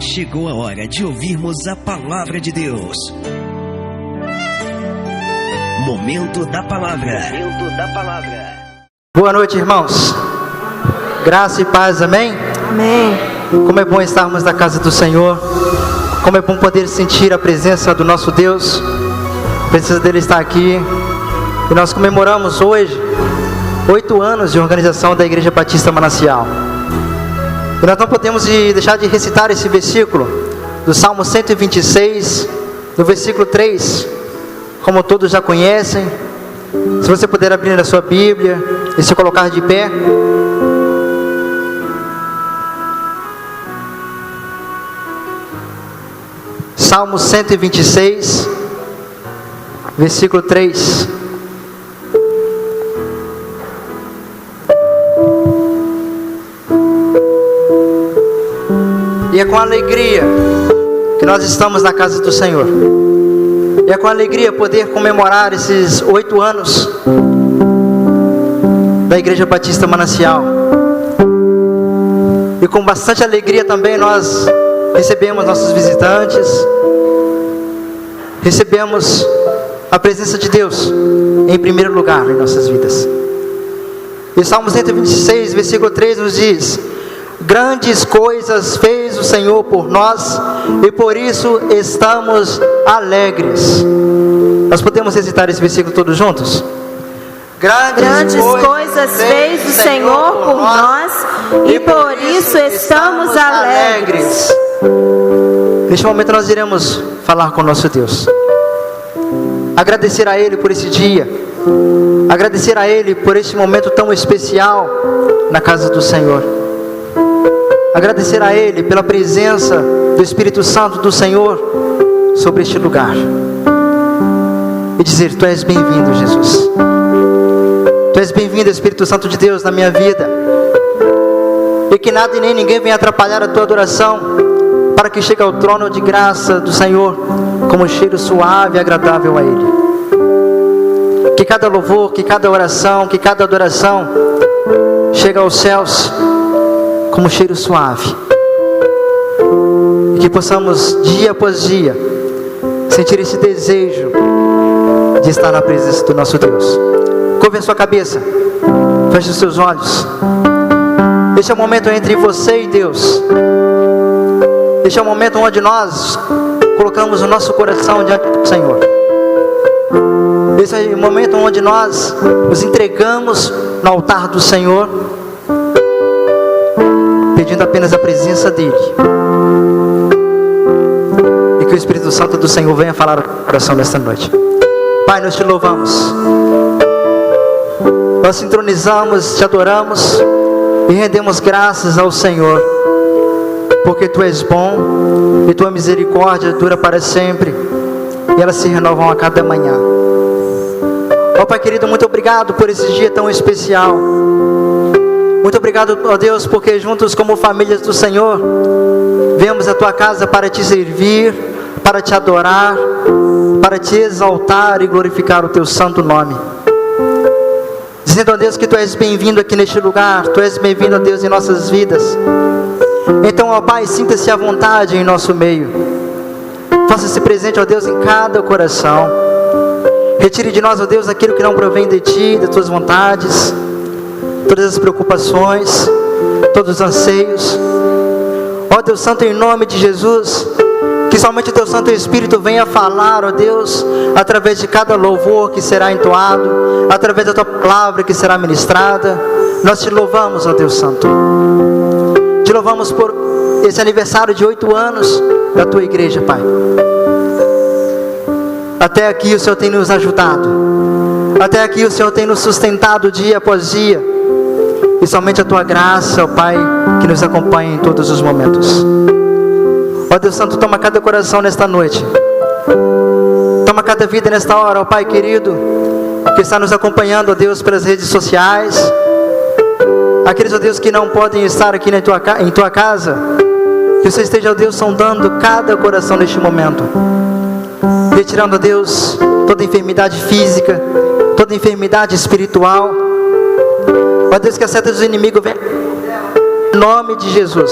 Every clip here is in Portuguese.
Chegou a hora de ouvirmos a palavra de Deus. Momento da palavra. Momento da palavra. Boa noite, irmãos. Graça e paz, amém? Amém. Como é bom estarmos na casa do Senhor. Como é bom poder sentir a presença do nosso Deus. A presença dele está aqui. E nós comemoramos hoje 8 anos de organização da Igreja Batista Manancial. E nós não podemos deixar de recitar esse versículo do Salmo 126, no versículo 3, como todos já conhecem. Se você puder abrir na sua Bíblia e se colocar de pé. Salmo 126, versículo 3. E é com alegria que nós estamos na casa do Senhor. E é com alegria poder comemorar esses 8 anos da Igreja Batista Manancial. E com bastante alegria também nós recebemos nossos visitantes. Recebemos a presença de Deus em primeiro lugar em nossas vidas. E Salmo 126, versículo 3 nos diz: grandes coisas fez o Senhor por nós, e por isso estamos alegres. Nós podemos recitar esse versículo todos juntos? Grandes coisas fez o Senhor por nós, e por isso estamos alegres. Neste momento nós iremos falar com o nosso Deus. Agradecer a Ele por esse dia. Agradecer a Ele por este momento tão especial na casa do Senhor. Agradecer a Ele pela presença do Espírito Santo do Senhor sobre este lugar. E dizer: Tu és bem-vindo, Jesus. Tu és bem-vindo, Espírito Santo de Deus, na minha vida. E que nada e nem ninguém venha atrapalhar a Tua adoração, para que chegue ao trono de graça do Senhor como um cheiro suave e agradável a Ele. Que cada louvor, que cada oração, que cada adoração chegue aos céus como um cheiro suave. E que possamos dia após dia sentir esse desejo de estar na presença do nosso Deus. Curve a sua cabeça, feche os seus olhos. Este é o momento entre você e Deus. Este é o momento onde nós colocamos o nosso coração diante do Senhor. Esse é o momento onde nós nos entregamos no altar do Senhor, pedindo apenas a presença dEle. E que o Espírito Santo do Senhor venha falar ao coração nesta noite. Pai, nós te louvamos. Nós te entronizamos, te adoramos e rendemos graças ao Senhor, porque Tu és bom e Tua misericórdia dura para sempre, e elas se renovam a cada manhã. Ó Pai querido, muito obrigado por esse dia tão especial. Muito obrigado, ó Deus, porque juntos como famílias do Senhor viemos à Tua casa para Te servir, para Te adorar, para Te exaltar e glorificar o Teu santo nome. Dizendo a Deus que Tu és bem-vindo aqui neste lugar. Tu és bem-vindo, ó Deus, em nossas vidas. Então, ó Pai, sinta-se à vontade em nosso meio. Faça-se presente, ó Deus, em cada coração. Retire de nós, ó Deus, aquilo que não provém de Ti, das Tuas vontades, todas as preocupações, todos os anseios. Ó Deus Santo, em nome de Jesus, que somente o Teu Santo Espírito venha falar, ó Deus, através de cada louvor que será entoado, através da Tua palavra que será ministrada. Nós Te louvamos, ó Deus Santo. Te louvamos por esse aniversário de 8 anos da Tua igreja, Pai. Até aqui o Senhor tem nos ajudado. Até aqui o Senhor tem nos sustentado dia após dia. E somente a Tua graça, ó Pai, que nos acompanha em todos os momentos. Ó Deus Santo, toma cada coração nesta noite. Toma cada vida nesta hora, ó Pai querido, que está nos acompanhando, ó Deus, pelas redes sociais. Aqueles, ó Deus, que não podem estar aqui em Tua casa, que você esteja, ó Deus, sondando cada coração neste momento, retirando, ó Deus, toda enfermidade física, toda enfermidade espiritual. Ó Deus, que a seta dos inimigos venha em nome de Jesus.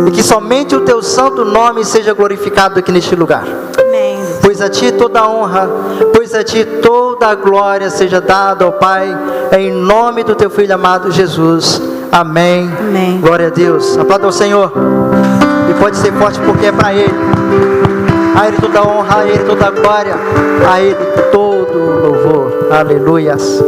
e que somente o teu santo nome seja glorificado aqui neste lugar. Amém. Pois a Ti toda a honra, pois a Ti toda a glória seja dada ao Pai, em nome do Teu Filho amado Jesus. Amém. Amém. Glória a Deus. Aplauda ao Senhor. E pode ser forte porque é para Ele. A Ele toda a honra, a Ele toda a glória, a Ele todo o louvor. Aleluias.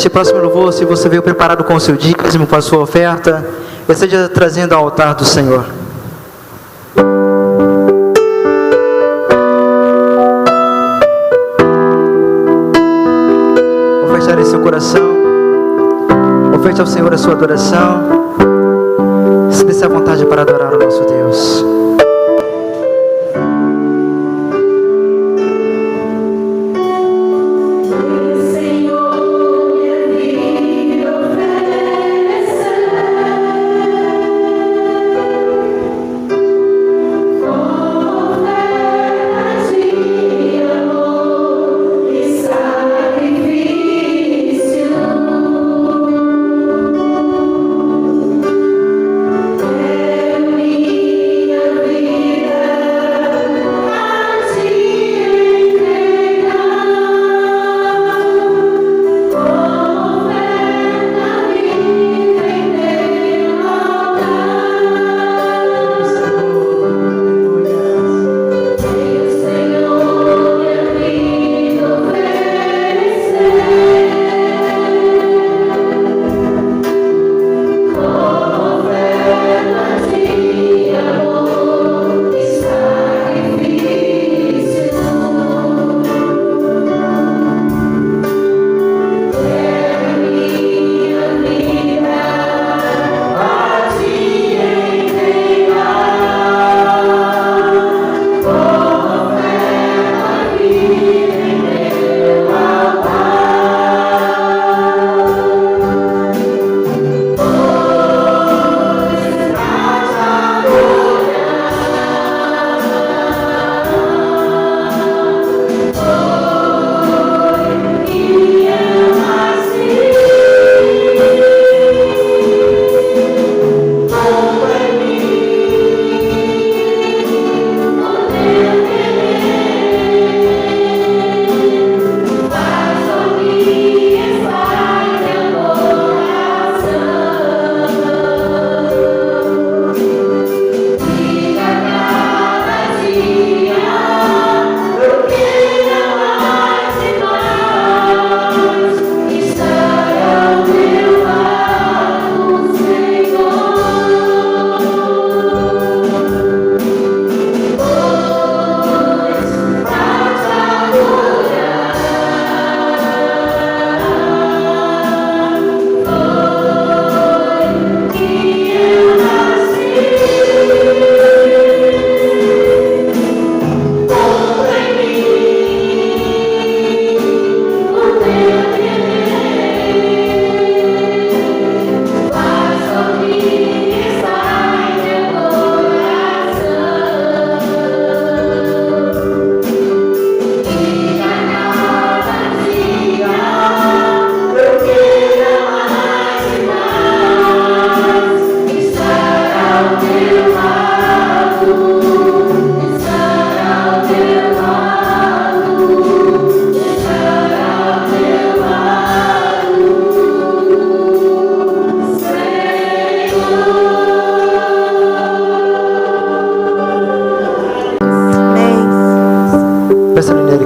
neste próximo louvor, se você veio preparado com o seu dízimo, com a sua oferta, esteja trazendo ao altar do Senhor. Oferte seu coração, oferte ao Senhor a sua adoração, sinta-se à vontade para adorar o nosso Deus.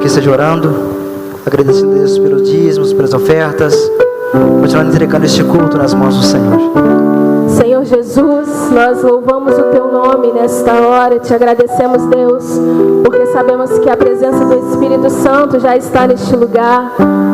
Esteja orando, agradecendo a Deus pelos dízimos, pelas ofertas, continuando entregando este culto nas mãos do Senhor. Senhor Jesus, nós louvamos o Teu nome nesta hora, te agradecemos, Deus, porque sabemos que a presença do Espírito Santo já está neste lugar.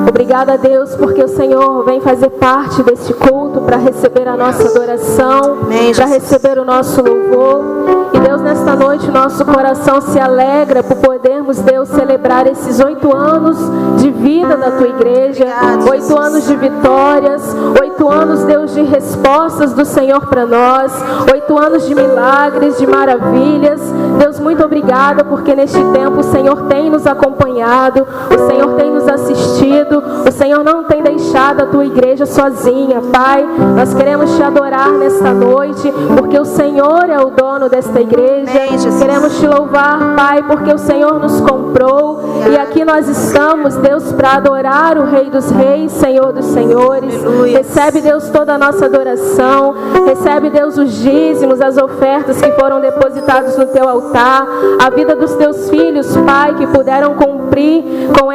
Obrigada, Deus, porque o Senhor vem fazer parte deste culto para receber a nossa adoração, para receber o nosso louvor. E Deus, nesta noite, nosso coração se alegra por podermos, Deus, celebrar esses 8 anos de vida da Tua igreja, 8 anos de vitórias, 8 anos, Deus, de respostas do Senhor para nós, 8 anos de milagres, de maravilhas. Deus, muito obrigada, porque neste tempo o Senhor tem nos acompanhado, o Senhor tem nos assistido, o Senhor não tem deixado a Tua igreja sozinha, Pai. Nós queremos Te adorar nesta noite, porque o Senhor é o dono desta igreja. Queremos Te louvar, Pai, porque o Senhor nos comprou, e aqui nós estamos, Deus, para adorar o Rei dos Reis, Senhor dos Senhores. Recebe, Deus, toda a nossa adoração, recebe, Deus, os dízimos, as ofertas que foram depositados no Teu altar, a vida dos Teus filhos, filhos, Pai, que puderam cumprir com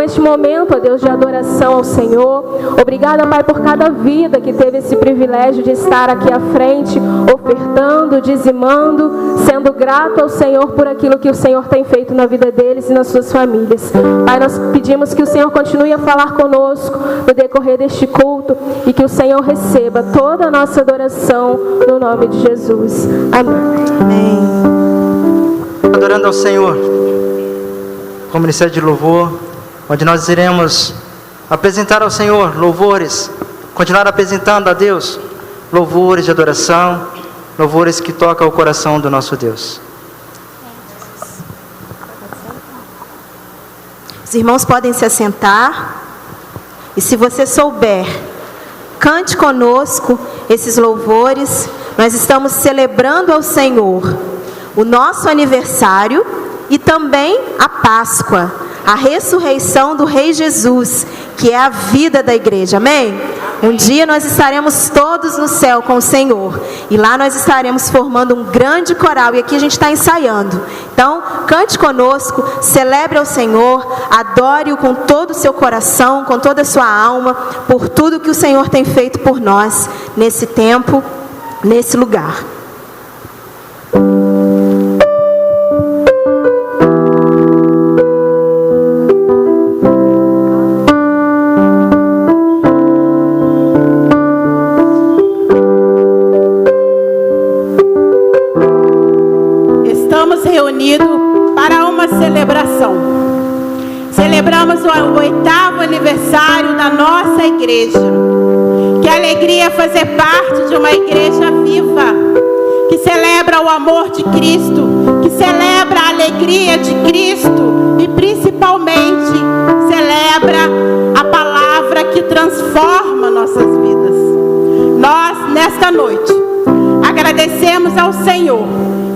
este momento, ó Deus, de adoração ao Senhor. Obrigada, Pai, por cada vida que teve esse privilégio de estar aqui à frente, ofertando, dizimando, sendo grato ao Senhor por aquilo que o Senhor tem feito na vida deles e nas suas famílias. Pai, nós pedimos que o Senhor continue a falar conosco no decorrer deste culto e que o Senhor receba toda a nossa adoração no nome de Jesus. Amém. Amém. Adorando ao Senhor, com o ministério de louvor, onde nós iremos apresentar ao Senhor louvores, continuar apresentando a Deus louvores de adoração, louvores que tocam o coração do nosso Deus. Os irmãos podem se assentar. E se você souber, cante conosco esses louvores. Nós estamos celebrando ao Senhor o nosso aniversário e também a Páscoa, a ressurreição do Rei Jesus, que é a vida da igreja. Amém? Um dia nós estaremos todos no céu com o Senhor. E lá nós estaremos formando um grande coral. E aqui a gente está ensaiando. Então, cante conosco, celebre ao Senhor, adore-o com todo o seu coração, com toda a sua alma, por tudo que o Senhor tem feito por nós, nesse tempo, nesse lugar. Para uma celebração. Celebramos o 8º aniversário da nossa igreja. Que alegria fazer parte de uma igreja viva, que celebra o amor de Cristo, que celebra a alegria de Cristo e principalmente celebra a palavra que transforma nossas vidas. Nós, nesta noite, agradecemos ao Senhor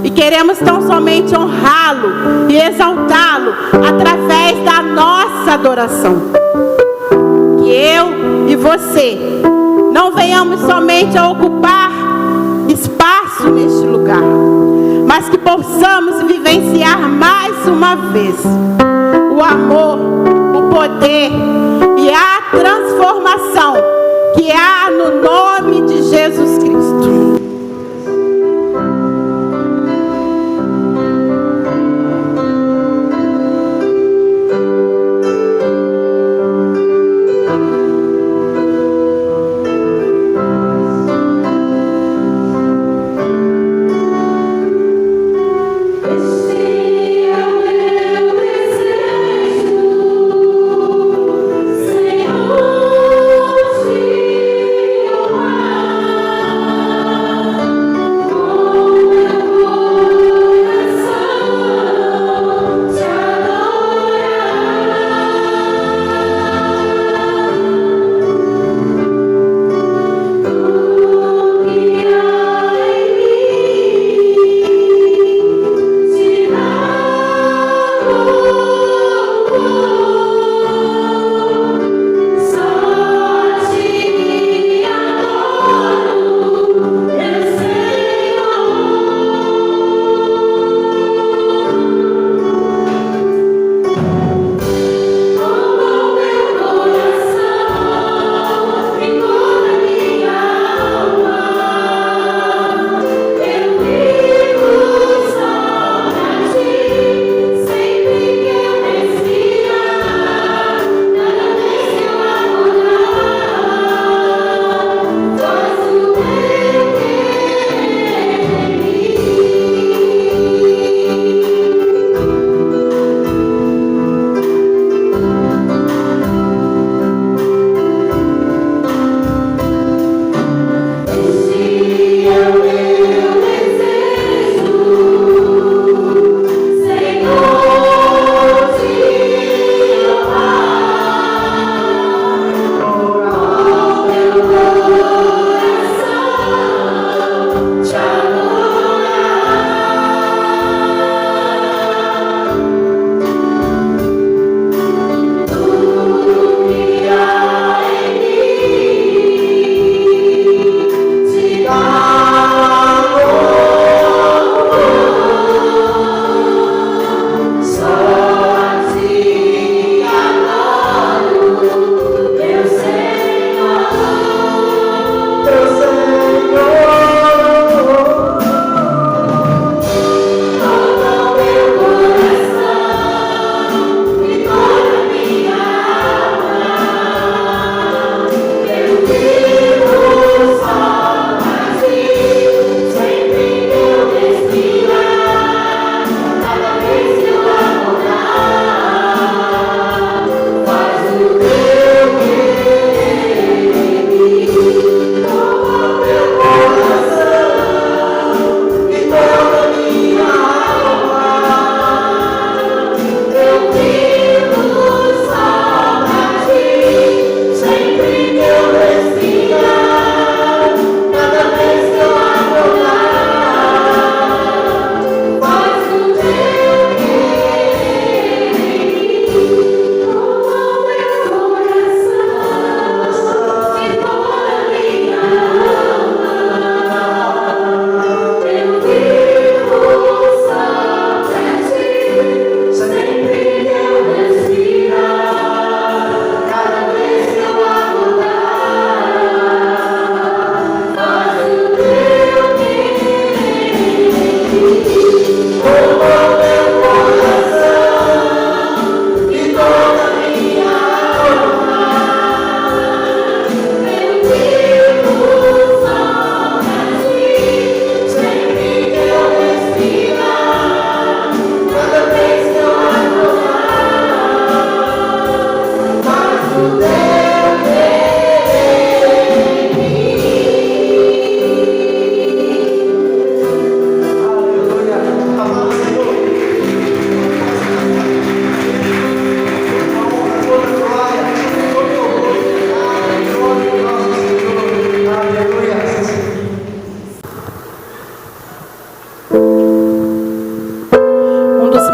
e queremos tão somente honrá-lo e exaltá-lo através da nossa adoração. Que eu e você não venhamos somente a ocupar espaço neste lugar, mas que possamos vivenciar mais uma vez o amor, o poder e a transformação que há no nome de Jesus Cristo.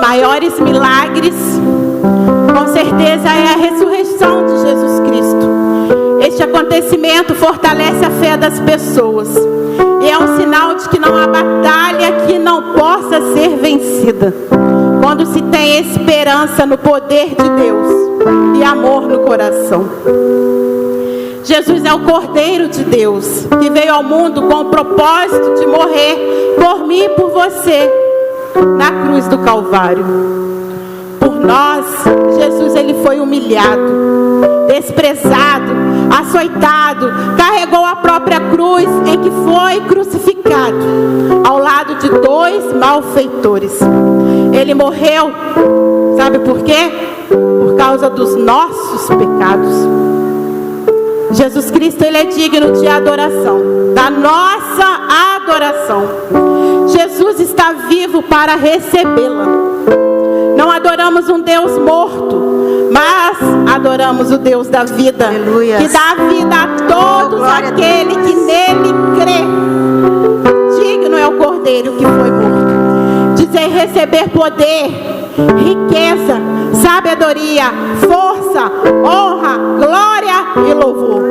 maiores milagres, com certeza, é a ressurreição de Jesus Cristo. Este acontecimento fortalece a fé das pessoas e é um sinal de que não há batalha que não possa ser vencida, quando se tem esperança no poder de Deus e amor no coração. Jesus é o Cordeiro de Deus, que veio ao mundo com o propósito de morrer por mim e por você, na cruz do Calvário. Por nós, Jesus ele foi humilhado, desprezado, açoitado, carregou a própria cruz em que foi crucificado, ao lado de 2 malfeitores. Ele morreu, sabe por quê? Por causa dos nossos pecados. Jesus Cristo ele é digno de adoração, da nossa adoração. Jesus está vivo para recebê-la. Não adoramos um Deus morto, mas adoramos o Deus da vida, Aleluia, que dá vida a todos aquele que nele crê. Digno é o Cordeiro que foi morto. Dizer receber poder, riqueza, sabedoria, força, honra, glória e louvor.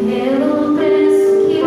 Pelo preço que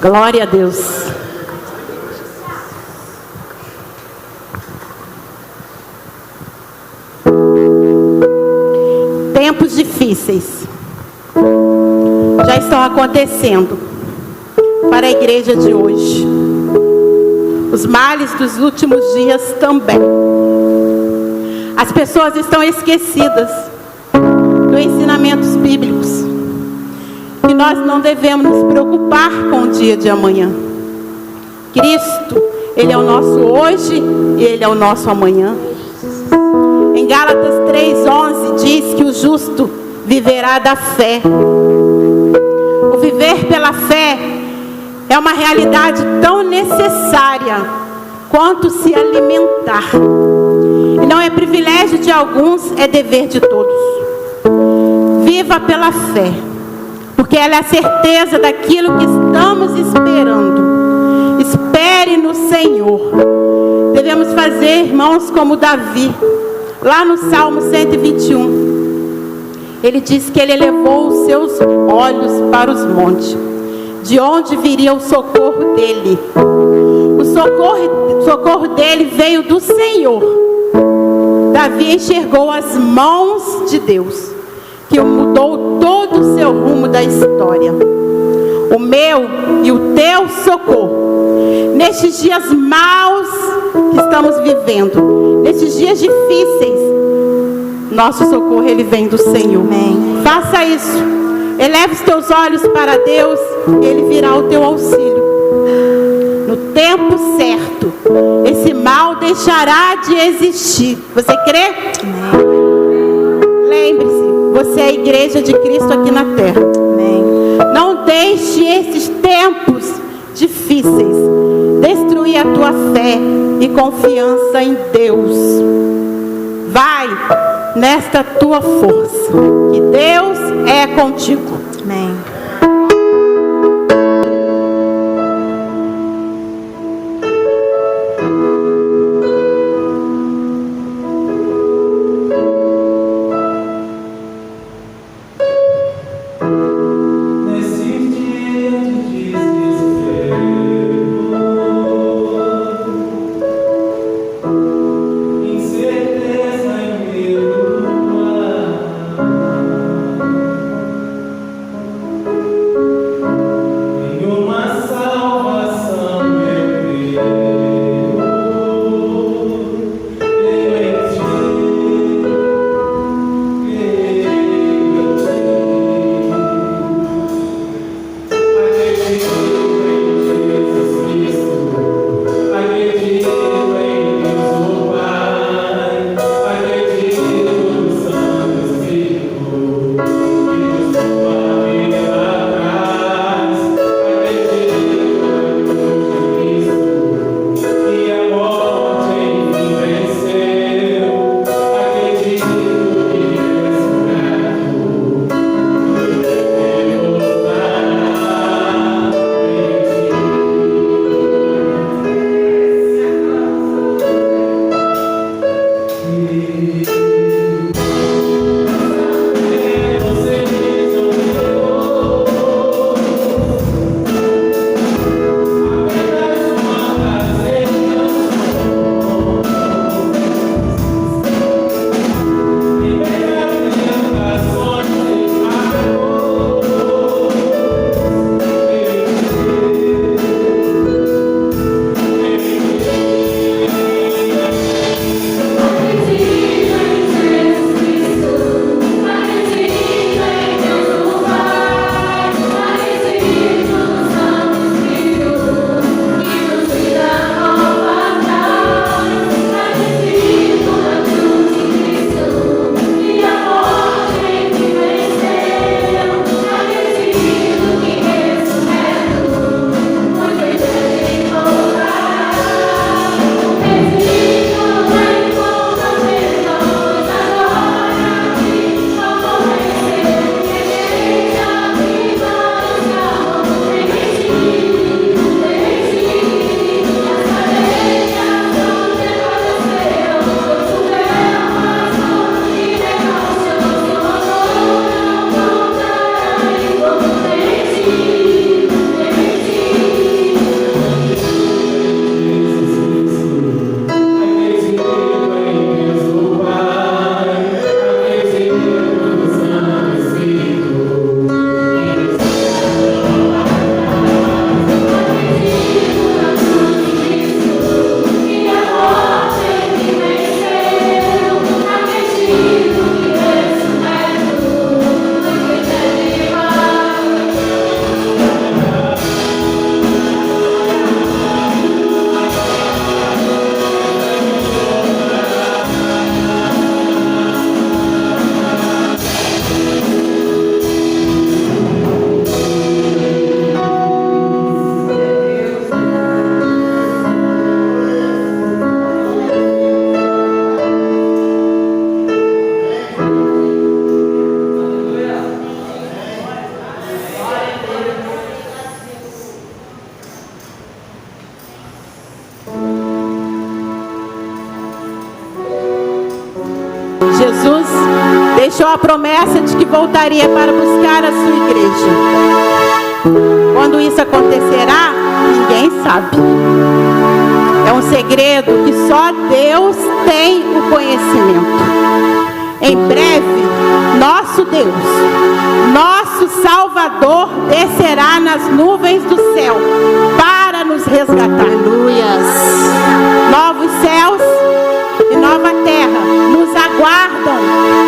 Glória a Deus. Tempos difíceis já estão acontecendo para a igreja de hoje. Os males dos últimos dias também. As pessoas estão esquecidas dos ensinamentos bíblicos. E nós não devemos nos preocupar com o dia de amanhã. Cristo, Ele é o nosso hoje e Ele é o nosso amanhã. Em Gálatas 3:11 diz que o justo viverá da fé. O viver pela fé é uma realidade tão necessária quanto se alimentar. E não é privilégio de alguns, é dever de todos. Viva pela fé, porque ela é a certeza daquilo que estamos esperando. Espere no Senhor. Devemos fazer, irmãos, como Davi, lá no Salmo 121. Ele diz que ele elevou os seus olhos para os montes. De onde viria o socorro dele? O socorro dele veio do Senhor. Davi enxergou as mãos de Deus, que mudou todo o seu rumo da história. O meu e o teu socorro, nestes dias maus que estamos vivendo, nesses dias difíceis, nosso socorro, ele vem do Senhor. Amém. Faça isso. Eleve os teus olhos para Deus, Ele virá o teu auxílio. No tempo certo, esse mal deixará de existir. Você crê? Amém. Lembre-se, você é a igreja de Cristo aqui na terra. Amém. Não deixe esses tempos difíceis destruir a tua fé e confiança em Deus. Vai nesta tua força, que Deus é contigo. Amém. Jesus deixou a promessa de que voltaria para buscar a sua igreja. Quando isso acontecerá, ninguém sabe. É um segredo que só Deus tem o conhecimento. Em breve, nosso Deus, nosso Salvador, descerá nas nuvens do céu para nos resgatar. Aleluias. Novos céus e nova terra nos aguardam.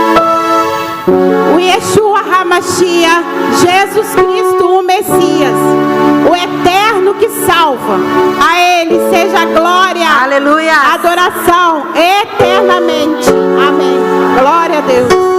O Yeshua HaMashiach, Jesus Cristo, o Messias, o eterno que salva. A Ele seja a glória, Aleluia. adoração eternamente. Amém. Glória a Deus.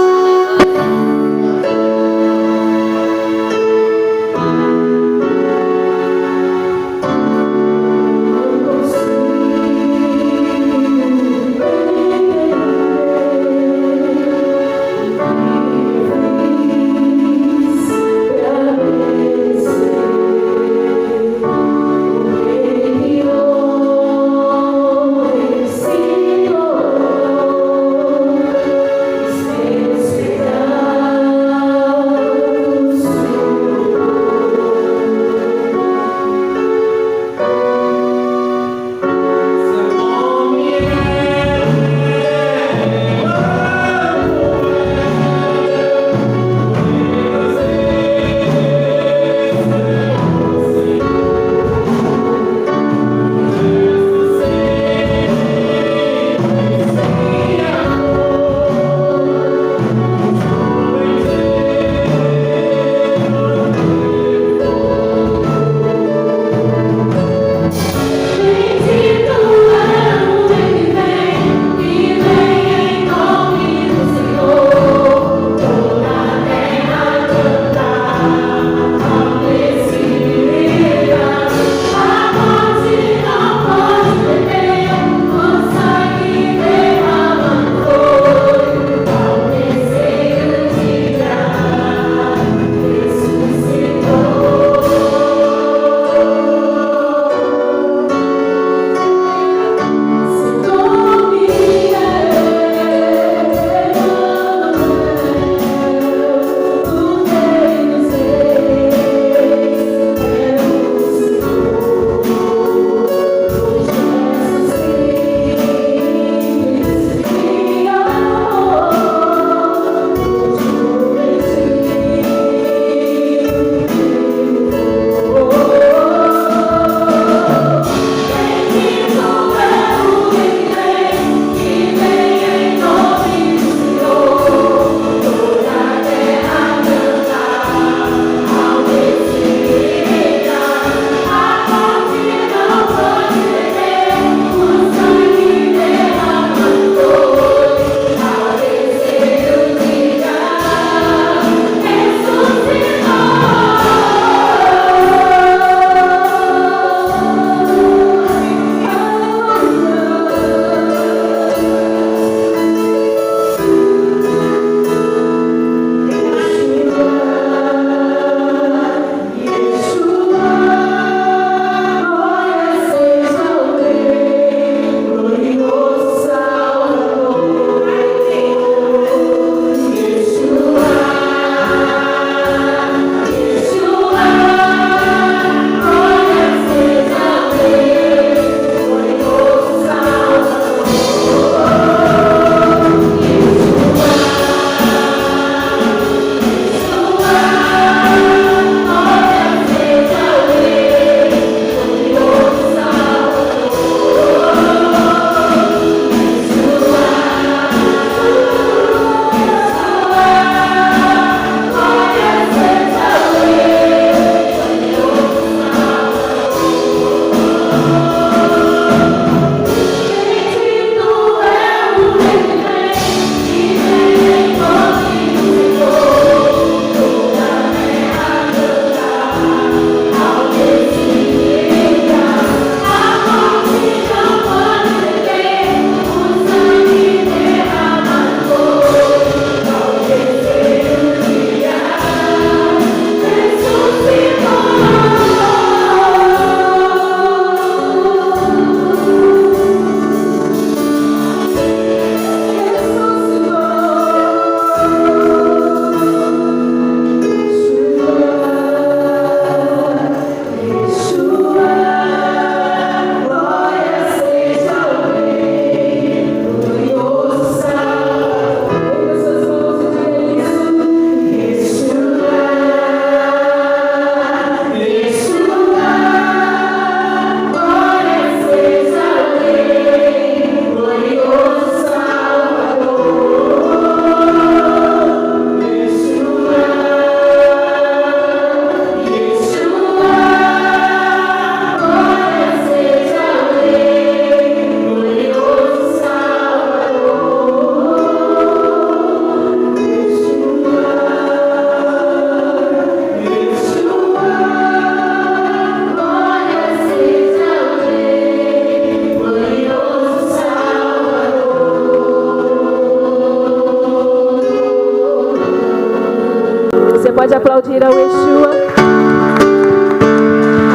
pode aplaudir ao Yeshua.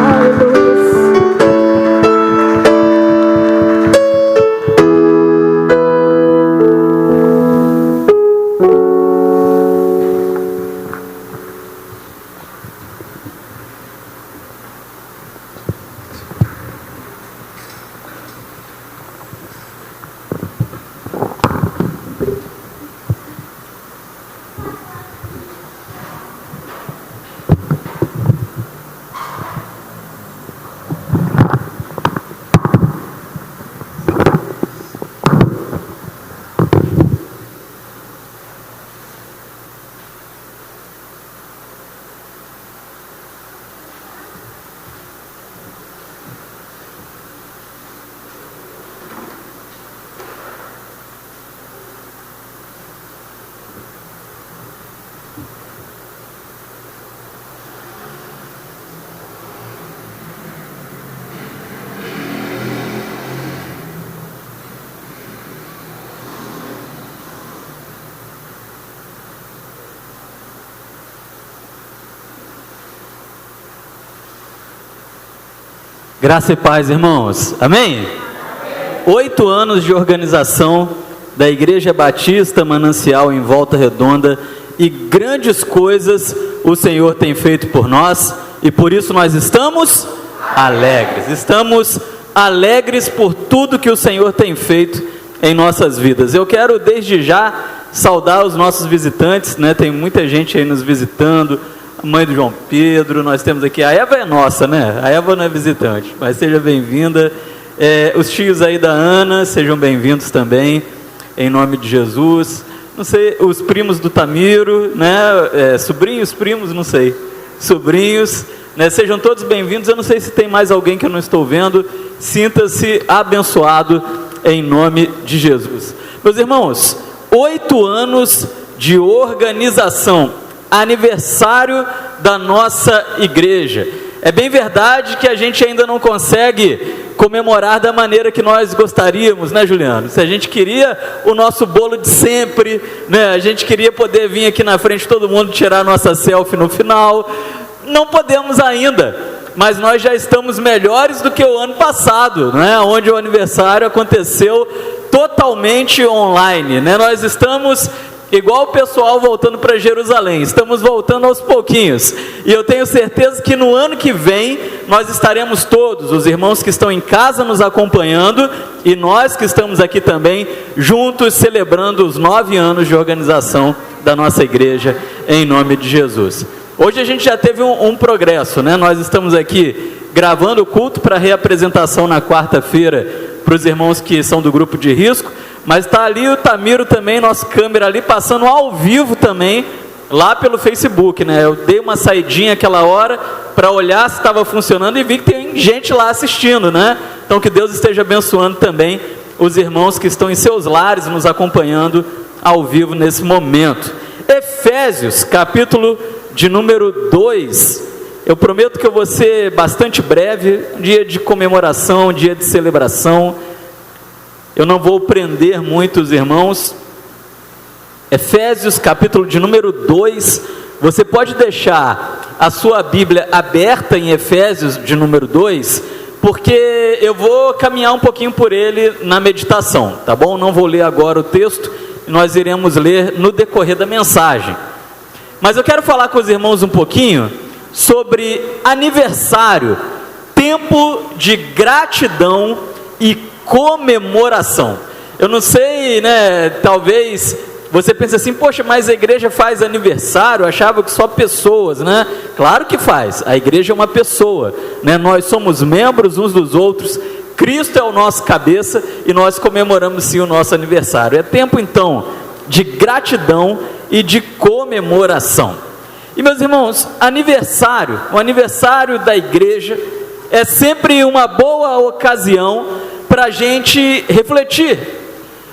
Aleluia. Graça e paz, irmãos. Amém? 8 anos de organização da Igreja Batista Manancial em Volta Redonda, e grandes coisas o Senhor tem feito por nós, e por isso nós estamos alegres. Estamos alegres por tudo que o Senhor tem feito em nossas vidas. Eu quero desde já saudar os nossos visitantes, né? Tem muita gente aí nos visitando. A mãe do João Pedro, nós temos aqui, a Eva é nossa, né? A Eva não é visitante, mas seja bem-vinda. Os tios aí da Ana, sejam bem-vindos também, em nome de Jesus. Não sei, os primos do Tamiro, né? Sobrinhos, primos, não sei. Sobrinhos, né? Sejam todos bem-vindos. Eu não sei se tem mais alguém que eu não estou vendo. Sinta-se abençoado em nome de Jesus. Meus irmãos, 8 anos de organização, aniversário da nossa igreja. É bem verdade que a gente ainda não consegue comemorar da maneira que nós gostaríamos, né, Juliano? Se a gente queria o nosso bolo de sempre, né? A gente queria poder vir aqui na frente, todo mundo tirar nossa selfie no final. Não podemos ainda, mas nós já estamos melhores do que o ano passado, né? Onde o aniversário aconteceu totalmente online, né? Nós estamos igual o pessoal voltando para Jerusalém, estamos voltando aos pouquinhos, e eu tenho certeza que no ano que vem, nós estaremos todos, os irmãos que estão em casa nos acompanhando, e nós que estamos aqui também, juntos celebrando os 9 anos de organização da nossa igreja, em nome de Jesus. Hoje a gente já teve um progresso, né? Nós estamos aqui gravando o culto para reapresentação na quarta-feira, para os irmãos que são do grupo de risco, mas está ali o Tamiro também, nosso câmera ali, passando ao vivo também, lá pelo Facebook, né? Eu dei uma saidinha aquela hora, para olhar se estava funcionando, e vi que tem gente lá assistindo, né? Então que Deus esteja abençoando também os irmãos que estão em seus lares, nos acompanhando ao vivo nesse momento. Efésios, capítulo de número 2, eu prometo que eu vou ser bastante breve, um dia de comemoração, um dia de celebração, eu não vou prender muito os irmãos. Efésios, capítulo de número 2, você pode deixar a sua Bíblia aberta em Efésios de número 2, porque eu vou caminhar um pouquinho por ele na meditação, tá bom? Não vou ler agora o texto, nós iremos ler no decorrer da mensagem. Mas eu quero falar com os irmãos um pouquinho sobre aniversário, tempo de gratidão e comemoração. Eu não sei, né, talvez você pense assim, poxa, mas a igreja faz aniversário, eu achava que só pessoas, né? Claro que faz, a igreja é uma pessoa, né? Nós somos membros uns dos outros, Cristo é o nosso cabeça, e nós comemoramos sim o nosso aniversário. É tempo então de gratidão e de comemoração. E meus irmãos, aniversário, o aniversário da igreja é sempre uma boa ocasião para a gente refletir.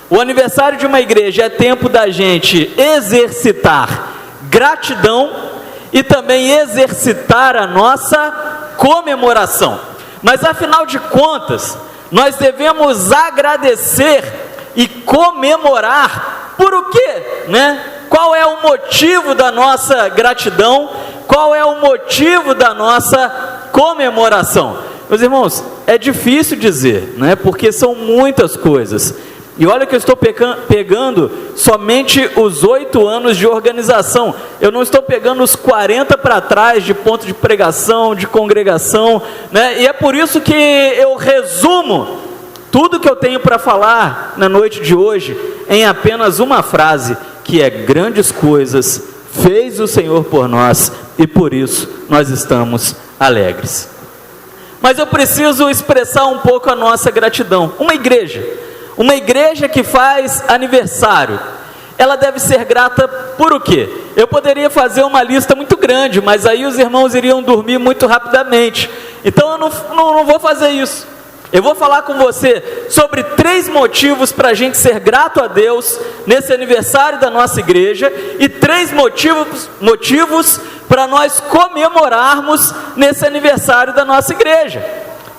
O aniversário de uma igreja é tempo da gente exercitar gratidão e também exercitar a nossa comemoração. Mas afinal de contas, nós devemos agradecer e comemorar por o quê, né? qual é o motivo da nossa gratidão? Qual é o motivo da nossa comemoração? Meus irmãos, é difícil dizer, né? Porque são muitas coisas. E olha que eu estou pegando somente os 8 anos de organização. Eu não estou pegando os 40 para trás de ponto de pregação, de congregação, né? E é por isso que eu resumo tudo que eu tenho para falar na noite de hoje em apenas uma frase, que é: grandes coisas fez o Senhor por nós e por isso nós estamos alegres. Mas eu preciso expressar um pouco a nossa gratidão. Uma igreja que faz aniversário, ela deve ser grata por o quê? Eu poderia fazer uma lista muito grande, mas aí os irmãos iriam dormir muito rapidamente. Então eu não vou fazer isso. Eu vou falar com você sobre 3 motivos para a gente ser grato a Deus nesse aniversário da nossa igreja, e 3 motivos para nós comemorarmos nesse aniversário da nossa igreja.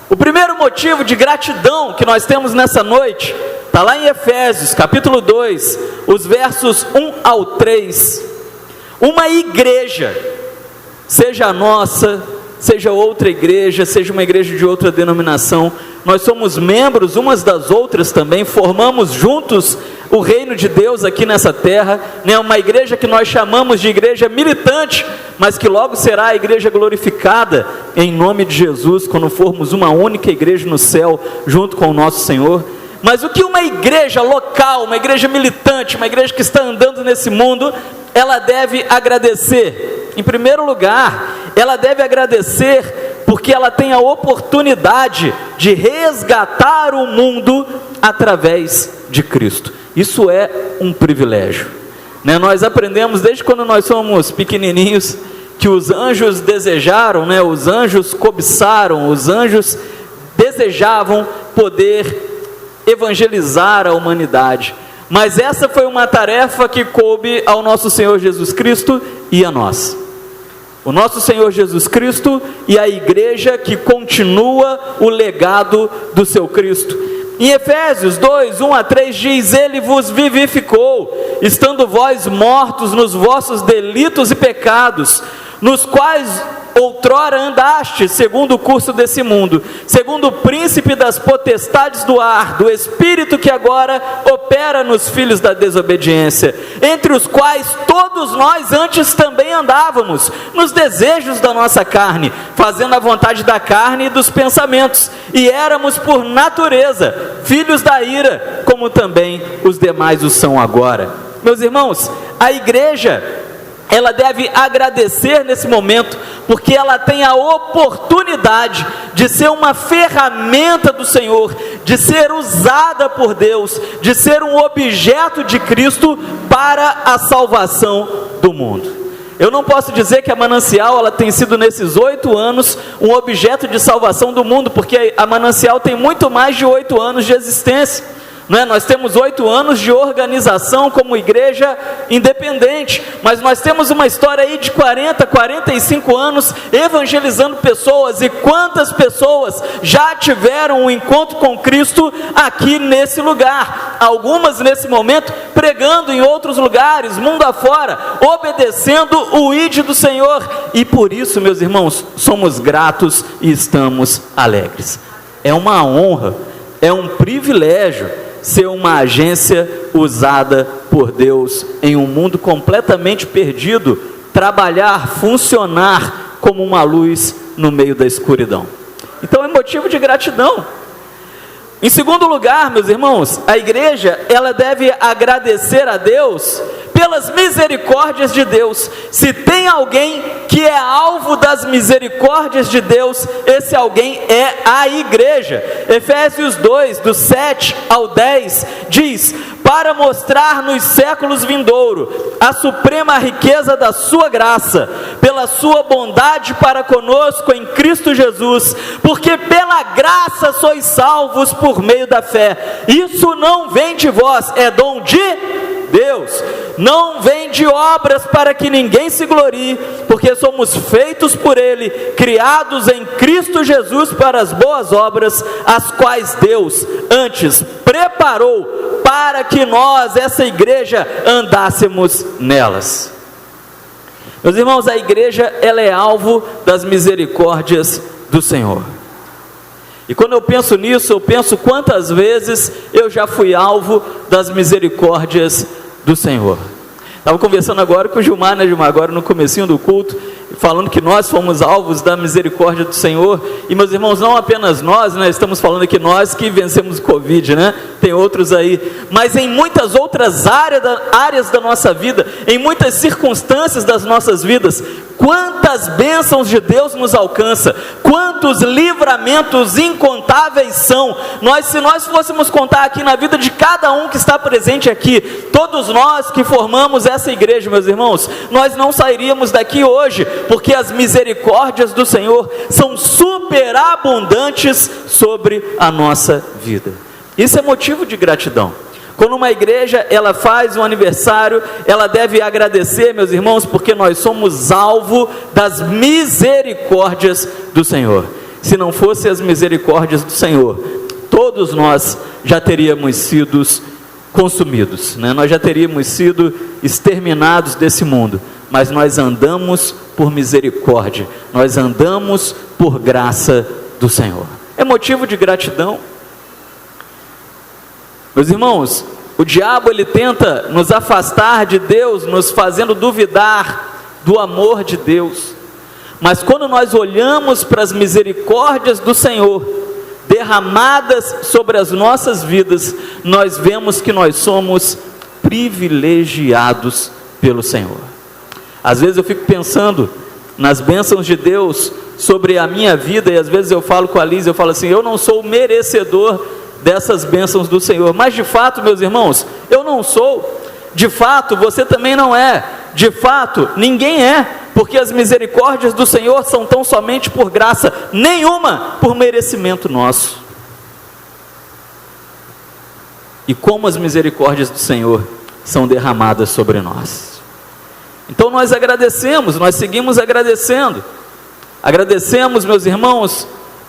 O primeiro motivo de gratidão que nós temos nessa noite está lá em Efésios capítulo 2, os versos 1 ao 3. Uma igreja, seja a nossa, seja outra igreja, seja uma igreja de outra denominação, nós somos membros umas das outras também, formamos juntos o reino de Deus aqui nessa terra, né? Uma igreja que nós chamamos de igreja militante, mas que logo será a igreja glorificada em nome de Jesus, quando formos uma única igreja no céu, junto com o nosso Senhor. Mas o que uma igreja local, uma igreja militante, uma igreja que está andando nesse mundo, ela deve agradecer? Em primeiro lugar, ela deve agradecer porque ela tem a oportunidade de resgatar o mundo através de Cristo. Isso é um privilégio, né? Nós aprendemos desde quando nós somos pequenininhos que os anjos desejaram, né? Os anjos cobiçaram, os anjos desejavam poder evangelizar a humanidade. Mas essa foi uma tarefa que coube ao nosso Senhor Jesus Cristo e a nós. O nosso Senhor Jesus Cristo e a igreja que continua o legado do seu Cristo. Em Efésios 2, 1 a 3 diz: Ele vos vivificou, estando vós mortos nos vossos delitos e pecados, nos quais outrora andaste, segundo o curso desse mundo, segundo o príncipe das potestades do ar, do espírito que agora opera nos filhos da desobediência, entre os quais todos nós antes também andávamos, nos desejos da nossa carne, fazendo a vontade da carne e dos pensamentos, e éramos por natureza filhos da ira, como também os demais o são agora. Meus irmãos, a igreja, ela deve agradecer nesse momento, porque ela tem a oportunidade de ser uma ferramenta do Senhor, de ser usada por Deus, de ser um objeto de Cristo para a salvação do mundo. Eu não posso dizer que a Manancial, ela tem sido nesses 8 anos um objeto de salvação do mundo, porque a Manancial tem muito mais de 8 anos de existência. Nós temos 8 anos de organização como igreja independente, mas nós temos uma história aí de 40, 45 anos evangelizando pessoas, e quantas pessoas já tiveram um encontro com Cristo aqui nesse lugar, algumas nesse momento pregando em outros lugares, mundo afora, obedecendo o ID do Senhor, e por isso, meus irmãos, somos gratos e estamos alegres. É uma honra, é um privilégio ser uma agência usada por Deus em um mundo completamente perdido, trabalhar, funcionar como uma luz no meio da escuridão. Então é motivo de gratidão. Em segundo lugar, meus irmãos, a igreja, ela deve agradecer a Deus pelas misericórdias de Deus. Se tem alguém que é alvo das misericórdias de Deus, esse alguém é a igreja. Efésios 2, do 7 ao 10, diz: para mostrar nos séculos vindouros a suprema riqueza da sua graça, pela sua bondade para conosco em Cristo Jesus, porque pela graça sois salvos por meio da fé. Isso não vem de vós, é dom de Deus, não vem de obras para que ninguém se glorie, porque somos feitos por Ele, criados em Cristo Jesus para as boas obras, as quais Deus antes preparou para que nós, essa igreja, andássemos nelas. Meus irmãos, a igreja, ela é alvo das misericórdias do Senhor. E quando eu penso nisso, eu penso quantas vezes eu já fui alvo das misericórdias do Senhor. Estava conversando agora com o Gilmar, né, Gilmar? Agora no comecinho do culto, falando que nós fomos alvos da misericórdia do Senhor. E meus irmãos, não apenas nós, né? Estamos falando aqui nós que vencemos o Covid, né? Tem outros aí. Mas em muitas outras áreas da nossa vida, em muitas circunstâncias das nossas vidas, quantas bênçãos de Deus nos alcança, quantos livramentos incontáveis são. Se nós fôssemos contar aqui na vida de cada um que está presente aqui, todos nós que formamos essa igreja, meus irmãos, nós não sairíamos daqui hoje, porque as misericórdias do Senhor são superabundantes sobre a nossa vida. Isso é motivo de gratidão. Quando uma igreja, ela faz um aniversário, ela deve agradecer, meus irmãos, porque nós somos alvo das misericórdias do Senhor. Se não fossem as misericórdias do Senhor, todos nós já teríamos sido consumidos, né? Nós já teríamos sido exterminados desse mundo, mas nós andamos por misericórdia, nós andamos por graça do Senhor. É motivo de gratidão. Meus irmãos, o diabo ele tenta nos afastar de Deus, nos fazendo duvidar do amor de Deus. Mas quando nós olhamos para as misericórdias do Senhor derramadas sobre as nossas vidas, nós vemos que nós somos privilegiados pelo Senhor. Às vezes eu fico pensando nas bênçãos de Deus sobre a minha vida, e às vezes eu falo com a Liz, eu falo assim, eu não sou merecedor dessas bênçãos do Senhor, mas de fato, meus irmãos, eu não sou, de fato, você também não é, de fato, ninguém é, porque as misericórdias do Senhor são tão somente por graça, nenhuma por merecimento nosso. E como as misericórdias do Senhor são derramadas sobre nós. Então nós agradecemos, nós seguimos agradecendo, meus irmãos,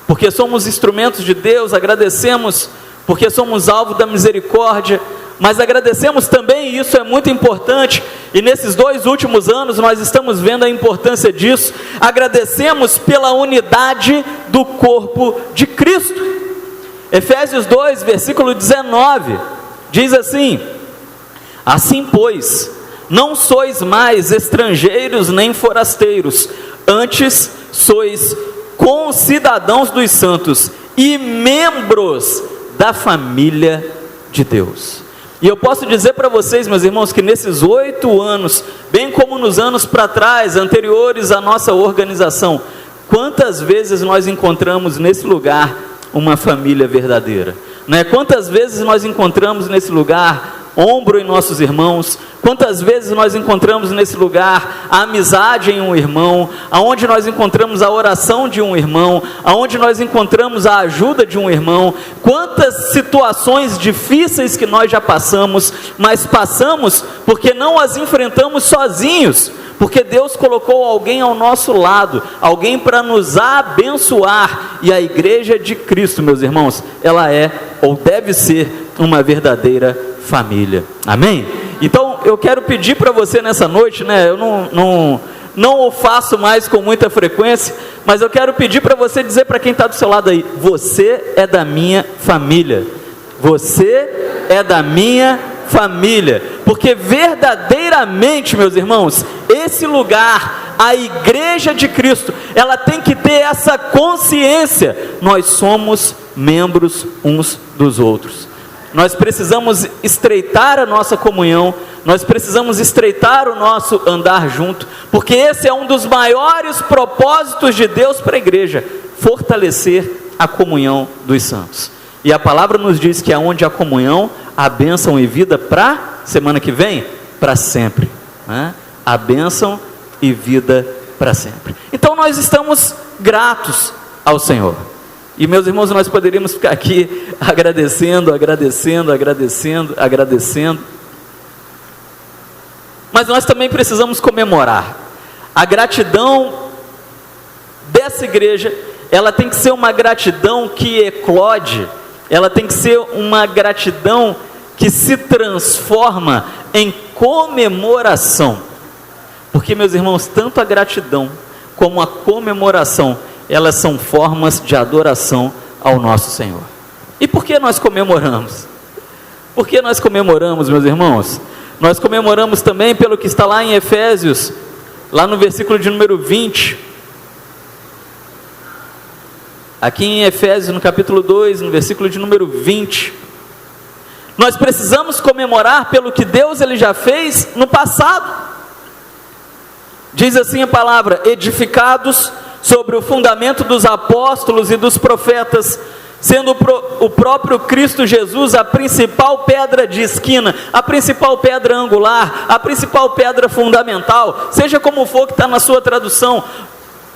porque somos instrumentos de Deus, agradecemos porque somos alvo da misericórdia, mas agradecemos também, e isso é muito importante, e nesses 2 últimos anos nós estamos vendo a importância disso, agradecemos pela unidade do corpo de Cristo. Efésios 2, versículo 19, diz assim: assim pois, não sois mais estrangeiros nem forasteiros, antes sois concidadãos dos santos e membros da família de Deus. E eu posso dizer para vocês, meus irmãos, que nesses 8 anos, bem como nos anos para trás, anteriores à nossa organização, quantas vezes nós encontramos nesse lugar uma família verdadeira, né? Quantas vezes nós encontramos nesse lugar ombro em nossos irmãos, quantas vezes nós encontramos nesse lugar a amizade em um irmão, aonde nós encontramos a oração de um irmão, aonde nós encontramos a ajuda de um irmão, quantas situações difíceis que nós já passamos, mas passamos porque não as enfrentamos sozinhos, porque Deus colocou alguém ao nosso lado, alguém para nos abençoar, e a igreja de Cristo, meus irmãos, ela é ou deve ser uma verdadeira família, amém? Então eu quero pedir para você nessa noite, né? Eu não o faço mais com muita frequência, mas eu quero pedir para você dizer para quem está do seu lado aí: você é da minha família, você é da minha família, porque verdadeiramente, meus irmãos, esse lugar, a igreja de Cristo, ela tem que ter essa consciência, nós somos membros uns dos outros. Nós precisamos estreitar a nossa comunhão, nós precisamos estreitar o nosso andar junto, porque esse é um dos maiores propósitos de Deus para a igreja, fortalecer a comunhão dos santos. E a palavra nos diz que aonde há comunhão, há bênção e vida para semana que vem, para sempre, né? A bênção e vida para sempre. Então nós estamos gratos ao Senhor. E meus irmãos, nós poderíamos ficar aqui agradecendo, mas nós também precisamos comemorar. A gratidão dessa igreja, ela tem que ser uma gratidão que eclode, ela tem que ser uma gratidão que se transforma em comemoração, porque, meus irmãos, tanto a gratidão como a comemoração, elas são formas de adoração ao nosso Senhor. E por que nós comemoramos? Por que nós comemoramos, meus irmãos? Nós comemoramos também pelo que está lá em Efésios, lá no versículo de número 20, aqui em Efésios, no capítulo 2, no versículo de número 20, nós precisamos comemorar pelo que Deus ele já fez no passado. Diz assim a palavra: edificados sobre o fundamento dos apóstolos e dos profetas, sendo o próprio Cristo Jesus a principal pedra de esquina, a principal pedra angular, a principal pedra fundamental, seja como for que está na sua tradução,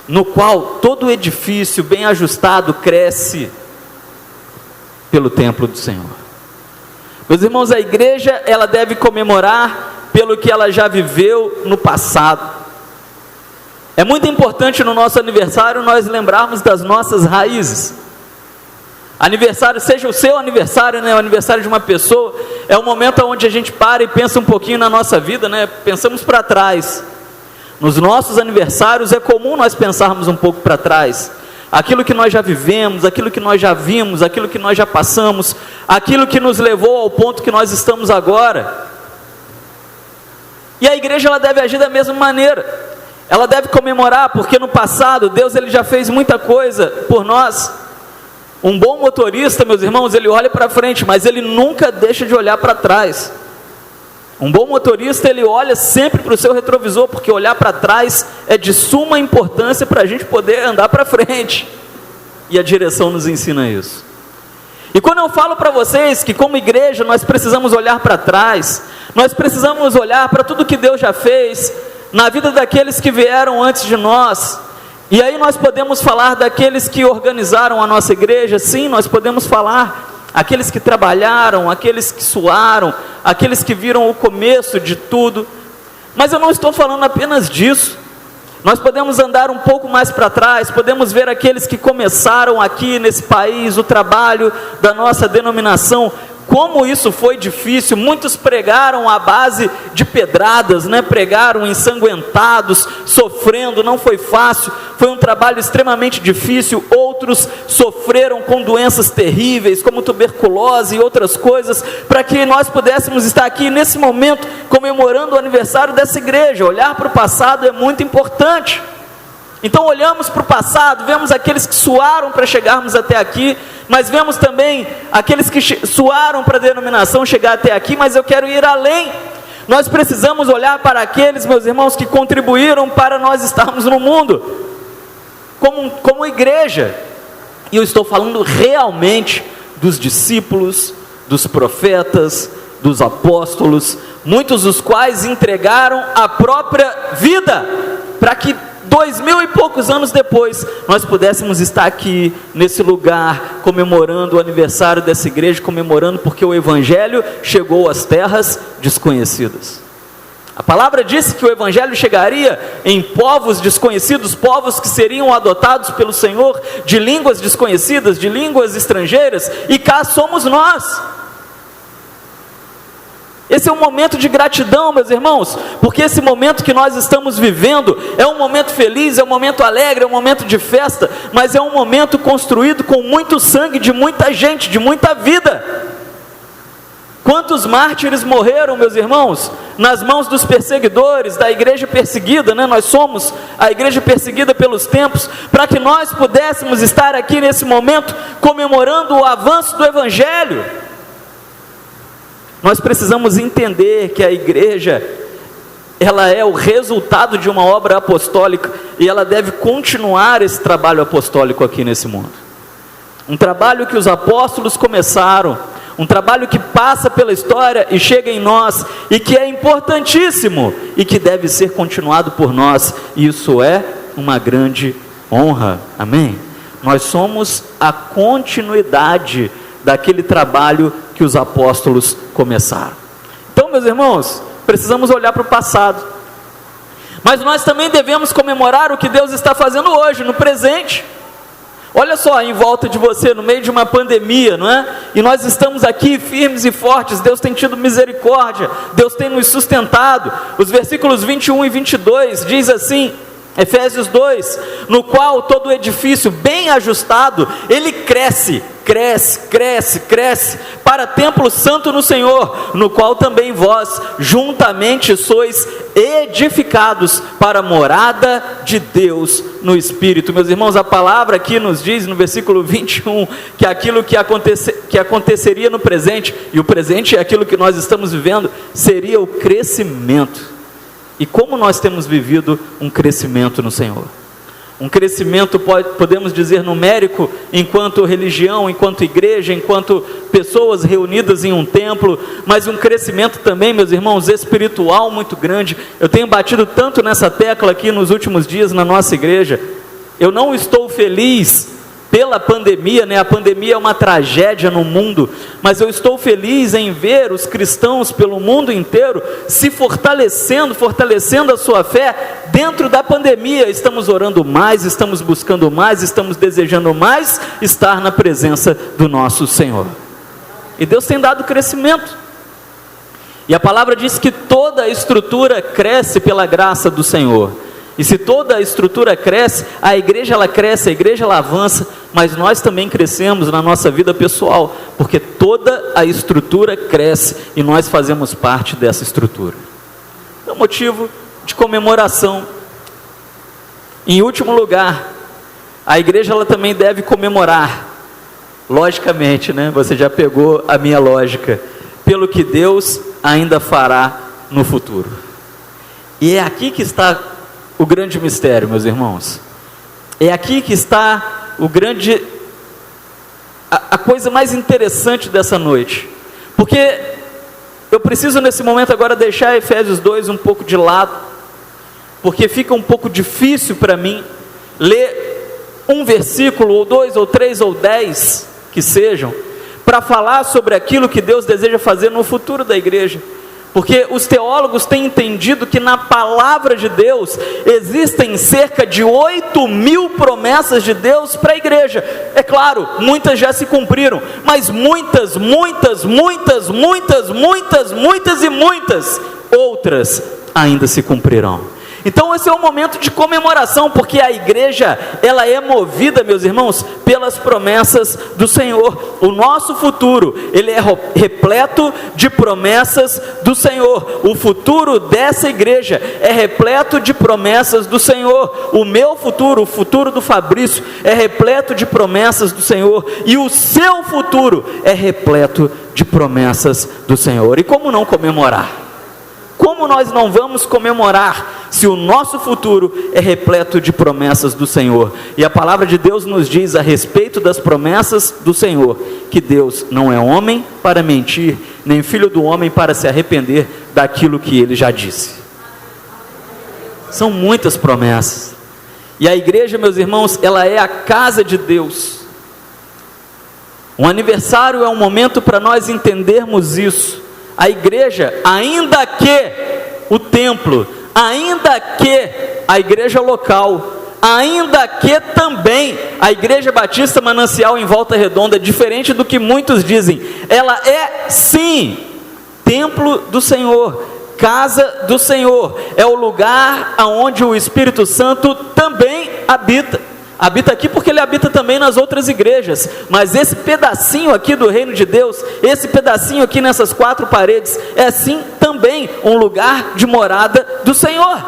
no qual todo edifício bem ajustado cresce pelo templo do Senhor. Meus irmãos, a igreja, ela deve comemorar pelo que ela já viveu no passado. É muito importante no nosso aniversário nós lembrarmos das nossas raízes. Aniversário, seja o seu aniversário, né, o aniversário de uma pessoa, é um momento onde a gente para e pensa um pouquinho na nossa vida, né, pensamos para trás. Nos nossos aniversários é comum nós pensarmos um pouco para trás, aquilo que nós já vivemos, aquilo que nós já vimos, aquilo que nós já passamos, aquilo que nos levou ao ponto que nós estamos agora. E a igreja, ela deve agir da mesma maneira, ela deve comemorar, porque no passado Deus ele já fez muita coisa por nós. Um bom motorista, meus irmãos, ele olha para frente, mas ele nunca deixa de olhar para trás. Um bom motorista, ele olha sempre para o seu retrovisor, porque olhar para trás é de suma importância para a gente poder andar para frente, e a direção nos ensina isso. E quando eu falo para vocês que como igreja nós precisamos olhar para trás, nós precisamos olhar para tudo que Deus já fez na vida daqueles que vieram antes de nós, e aí nós podemos falar daqueles que organizaram a nossa igreja, sim, nós podemos falar aqueles que trabalharam, aqueles que suaram, aqueles que viram o começo de tudo, mas eu não estou falando apenas disso. Nós podemos andar um pouco mais para trás, podemos ver aqueles que começaram aqui nesse país, o trabalho da nossa denominação, como isso foi difícil. Muitos pregaram à base de pedradas, né? Pregaram ensanguentados, sofrendo, não foi fácil, foi um trabalho extremamente difícil. Outros sofreram com doenças terríveis, como tuberculose e outras coisas, para que nós pudéssemos estar aqui nesse momento, comemorando o aniversário dessa igreja. Olhar para o passado é muito importante. Então olhamos para o passado, vemos aqueles que suaram para chegarmos até aqui, mas vemos também aqueles que suaram para a denominação chegar até aqui, mas eu quero ir além. Nós precisamos olhar para aqueles, meus irmãos, que contribuíram para nós estarmos no mundo, como igreja, e eu estou falando realmente dos discípulos, dos profetas, dos apóstolos, muitos dos quais entregaram a própria vida, para que 2000 e poucos anos depois, nós pudéssemos estar aqui, nesse lugar, comemorando o aniversário dessa igreja, comemorando porque o Evangelho chegou às terras desconhecidas. A palavra disse que o Evangelho chegaria em povos desconhecidos, povos que seriam adotados pelo Senhor, de línguas desconhecidas, de línguas estrangeiras, e cá somos nós. Esse é um momento de gratidão, meus irmãos, porque esse momento que nós estamos vivendo é um momento feliz, é um momento alegre, é um momento de festa, mas é um momento construído com muito sangue de muita gente, de muita vida. Quantos mártires morreram, meus irmãos, nas mãos dos perseguidores, da igreja perseguida, né? Nós somos a igreja perseguida pelos tempos, para que nós pudéssemos estar aqui nesse momento, comemorando o avanço do Evangelho. Nós precisamos entender que a igreja, ela é o resultado de uma obra apostólica, e ela deve continuar esse trabalho apostólico aqui nesse mundo. Um trabalho que os apóstolos começaram, um trabalho que passa pela história e chega em nós, e que é importantíssimo, e que deve ser continuado por nós, e isso é uma grande honra, amém? Nós somos a continuidade daquele trabalho que os apóstolos começaram. Então, meus irmãos, precisamos olhar para o passado. Mas nós também devemos comemorar o que Deus está fazendo hoje, no presente. Olha só, em volta de você, no meio de uma pandemia, não é? E nós estamos aqui firmes e fortes, Deus tem tido misericórdia, Deus tem nos sustentado. Os versículos 21 e 22 diz assim, Efésios 2, no qual todo edifício bem ajustado, ele cresce, para templo santo no Senhor, no qual também vós juntamente sois edificados para a morada de Deus no Espírito. Meus irmãos, a palavra aqui nos diz no versículo 21, que aquilo que aconteceria no presente, e o presente é aquilo que nós estamos vivendo, seria o crescimento. E como nós temos vivido um crescimento no Senhor? Um crescimento, podemos dizer, numérico, enquanto religião, enquanto igreja, enquanto pessoas reunidas em um templo, mas um crescimento também, meus irmãos, espiritual muito grande. Eu tenho batido tanto nessa tecla aqui nos últimos dias na nossa igreja. Eu não estou feliz pela pandemia, né? A pandemia é uma tragédia no mundo, mas eu estou feliz em ver os cristãos pelo mundo inteiro se fortalecendo a sua fé dentro da pandemia. Estamos orando mais, estamos buscando mais, estamos desejando mais estar na presença do nosso Senhor. E Deus tem dado crescimento. E a palavra diz que toda a estrutura cresce pela graça do Senhor. E se toda a estrutura cresce, a igreja ela avança, mas nós também crescemos na nossa vida pessoal, porque toda a estrutura cresce e nós fazemos parte dessa estrutura. É um motivo de comemoração. Em último lugar, a igreja ela também deve comemorar, logicamente, né? Você já pegou a minha lógica, pelo que Deus ainda fará no futuro. E é aqui que está o grande mistério, meus irmãos. É aqui que está a coisa mais interessante dessa noite, porque eu preciso nesse momento agora deixar Efésios 2 um pouco de lado, porque fica um pouco difícil para mim ler um versículo, ou 2, ou 3, ou 10 que sejam, para falar sobre aquilo que Deus deseja fazer no futuro da igreja. Porque os teólogos têm entendido que na palavra de Deus existem cerca de 8.000 promessas de Deus para a igreja. É claro, muitas já se cumpriram, mas muitas outras ainda se cumprirão. Então esse é um momento de comemoração, porque a igreja, ela é movida, meus irmãos, pelas promessas do Senhor. O nosso futuro, ele é repleto de promessas do Senhor. O futuro dessa igreja é repleto de promessas do Senhor. O meu futuro, o futuro do Fabrício, é repleto de promessas do Senhor. E o seu futuro é repleto de promessas do Senhor. E como não comemorar? Como nós não vamos comemorar se o nosso futuro é repleto de promessas do Senhor? E a palavra de Deus nos diz a respeito das promessas do Senhor, que Deus não é homem para mentir, nem filho do homem para se arrepender daquilo que Ele já disse. São muitas promessas. E a igreja, meus irmãos, ela é a casa de Deus. Um aniversário é um momento para nós entendermos isso. A igreja, ainda que o templo, ainda que a igreja local, ainda que também a Igreja Batista Manancial em Volta Redonda, diferente do que muitos dizem, ela é sim templo do Senhor, casa do Senhor, é o lugar aonde o Espírito Santo também habita. Habita aqui porque Ele habita também nas outras igrejas, mas esse pedacinho aqui do reino de Deus, esse pedacinho aqui nessas 4 paredes, é sim também um lugar de morada do Senhor.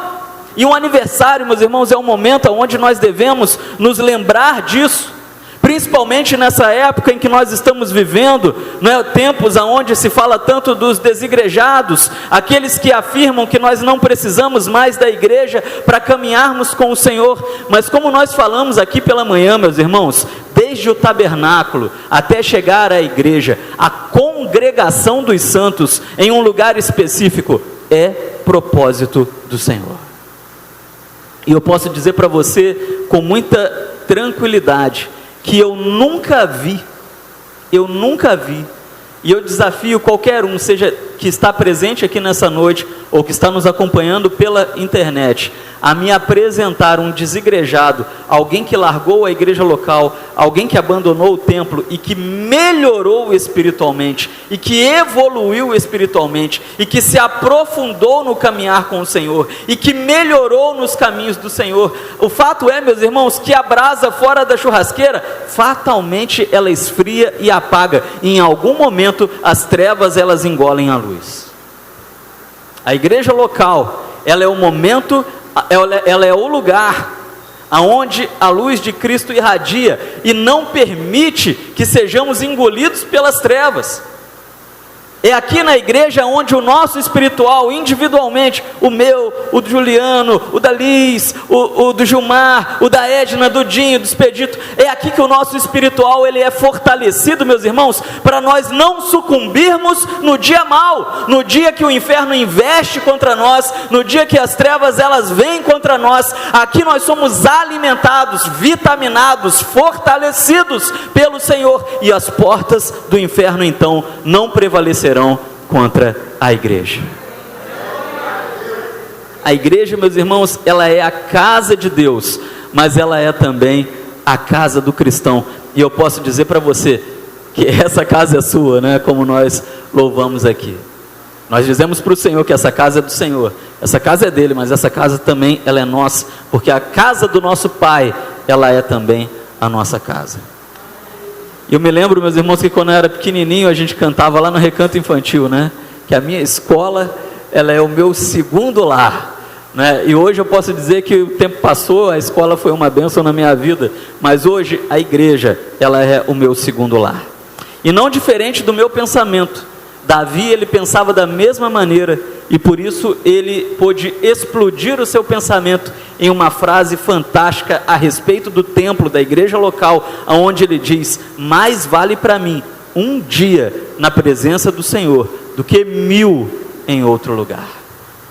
E um aniversário, meus irmãos, é um momento onde nós devemos nos lembrar disso, principalmente nessa época em que nós estamos vivendo, não é? Tempos onde se fala tanto dos desigrejados, aqueles que afirmam que nós não precisamos mais da igreja para caminharmos com o Senhor. Mas como nós falamos aqui pela manhã, meus irmãos, desde o tabernáculo até chegar à igreja, a congregação dos santos em um lugar específico é propósito do Senhor. E eu posso dizer para você com muita tranquilidade que eu nunca vi, e eu desafio qualquer um, seja que está presente aqui nessa noite, ou que está nos acompanhando pela internet, a me apresentar um desigrejado, alguém que largou a igreja local, alguém que abandonou o templo e que melhorou espiritualmente, e que evoluiu espiritualmente, e que se aprofundou no caminhar com o Senhor, e que melhorou nos caminhos do Senhor. O fato é, meus irmãos, que a brasa fora da churrasqueira, fatalmente ela esfria e apaga, e em algum momento as trevas elas engolem a luz. A igreja local, ela é o momento, ela é o lugar aonde a luz de Cristo irradia e não permite que sejamos engolidos pelas trevas. É aqui na igreja onde o nosso espiritual, individualmente, o meu, o do Juliano, o da Liz, o do Gilmar, o da Edna, do Dinho, do Expedito, é aqui que o nosso espiritual ele é fortalecido, meus irmãos, para nós não sucumbirmos no dia mau, no dia que o inferno investe contra nós, no dia que as trevas elas vêm contra nós. Aqui nós somos alimentados, vitaminados, fortalecidos pelo Senhor, e as portas do inferno então não prevalecerão contra a igreja. A igreja, meus irmãos, ela é a casa de Deus, mas ela é também a casa do cristão. E eu posso dizer para você que essa casa é sua, né? Como nós louvamos aqui. Nós dizemos para o Senhor que essa casa é do Senhor, essa casa é dele, mas essa casa também ela é nossa, porque a casa do nosso Pai, ela é também a nossa casa. E eu me lembro, meus irmãos, que quando eu era pequenininho, a gente cantava lá no Recanto Infantil, né? Que a minha escola, ela é o meu segundo lar, né? E hoje eu posso dizer que o tempo passou, a escola foi uma bênção na minha vida, mas hoje a igreja, ela é o meu segundo lar. E não diferente do meu pensamento, Davi, ele pensava da mesma maneira, e por isso ele pôde explodir o seu pensamento em uma frase fantástica a respeito do templo, da igreja local, onde ele diz: mais vale para mim um dia na presença do Senhor, do que 1000 em outro lugar.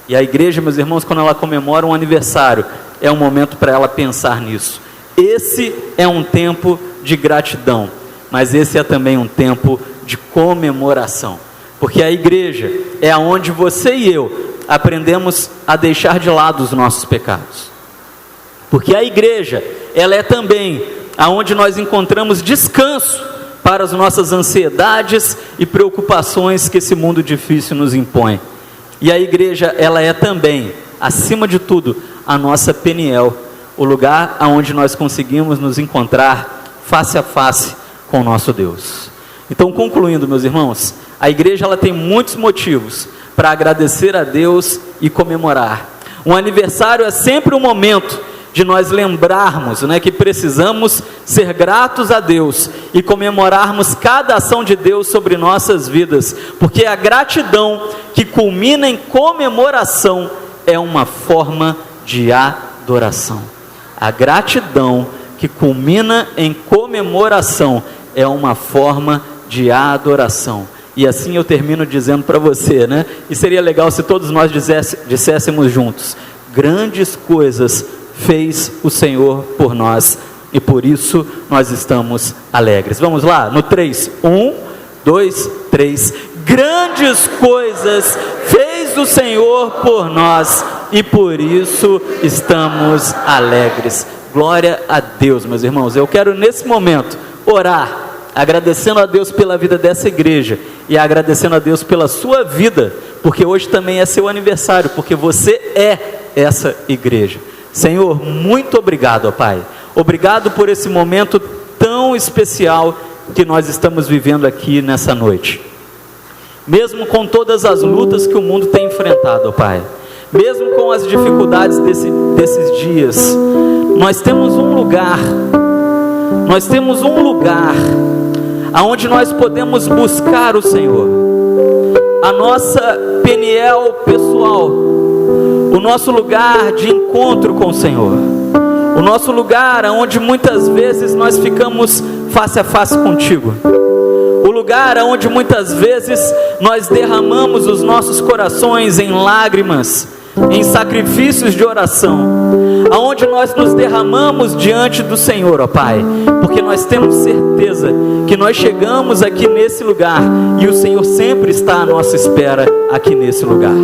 E a igreja, meus irmãos, quando ela comemora um aniversário, é um momento para ela pensar nisso. Esse é um tempo de gratidão, mas esse é também um tempo de comemoração. Porque a igreja é onde você e eu aprendemos a deixar de lado os nossos pecados. Porque a igreja, ela é também aonde nós encontramos descanso para as nossas ansiedades e preocupações que esse mundo difícil nos impõe. E a igreja, ela é também, acima de tudo, a nossa Peniel, o lugar aonde nós conseguimos nos encontrar face a face com o nosso Deus. Então, concluindo, meus irmãos, a igreja ela tem muitos motivos para agradecer a Deus e comemorar. Um aniversário é sempre um momento de nós lembrarmos, né, que precisamos ser gratos a Deus e comemorarmos cada ação de Deus sobre nossas vidas, porque a gratidão que culmina em comemoração é uma forma de adoração. A gratidão que culmina em comemoração é uma forma de adoração. E assim eu termino dizendo para você, né? E seria legal se todos nós disséssemos juntos: grandes coisas fez o Senhor por nós, e por isso nós estamos alegres. Vamos lá, no 3, 1, 2, 3. Grandes coisas fez o Senhor por nós, e por isso estamos alegres. Glória a Deus, meus irmãos. Eu quero nesse momento orar, agradecendo a Deus pela vida dessa igreja e agradecendo a Deus pela sua vida, porque hoje também é seu aniversário, porque você é essa igreja. Senhor, muito obrigado, ó Pai. Obrigado por esse momento tão especial que nós estamos vivendo aqui nessa noite. Mesmo com todas as lutas que o mundo tem enfrentado, ó Pai, mesmo com as dificuldades desses dias, nós temos um lugar aonde nós podemos buscar o Senhor, a nossa Peniel pessoal, o nosso lugar de encontro com o Senhor, o nosso lugar onde muitas vezes nós ficamos face a face contigo, o lugar onde muitas vezes nós derramamos os nossos corações em lágrimas, em sacrifícios de oração, aonde nós nos derramamos diante do Senhor, ó Pai, porque nós temos certeza que nós chegamos aqui nesse lugar e o Senhor sempre está à nossa espera aqui nesse lugar.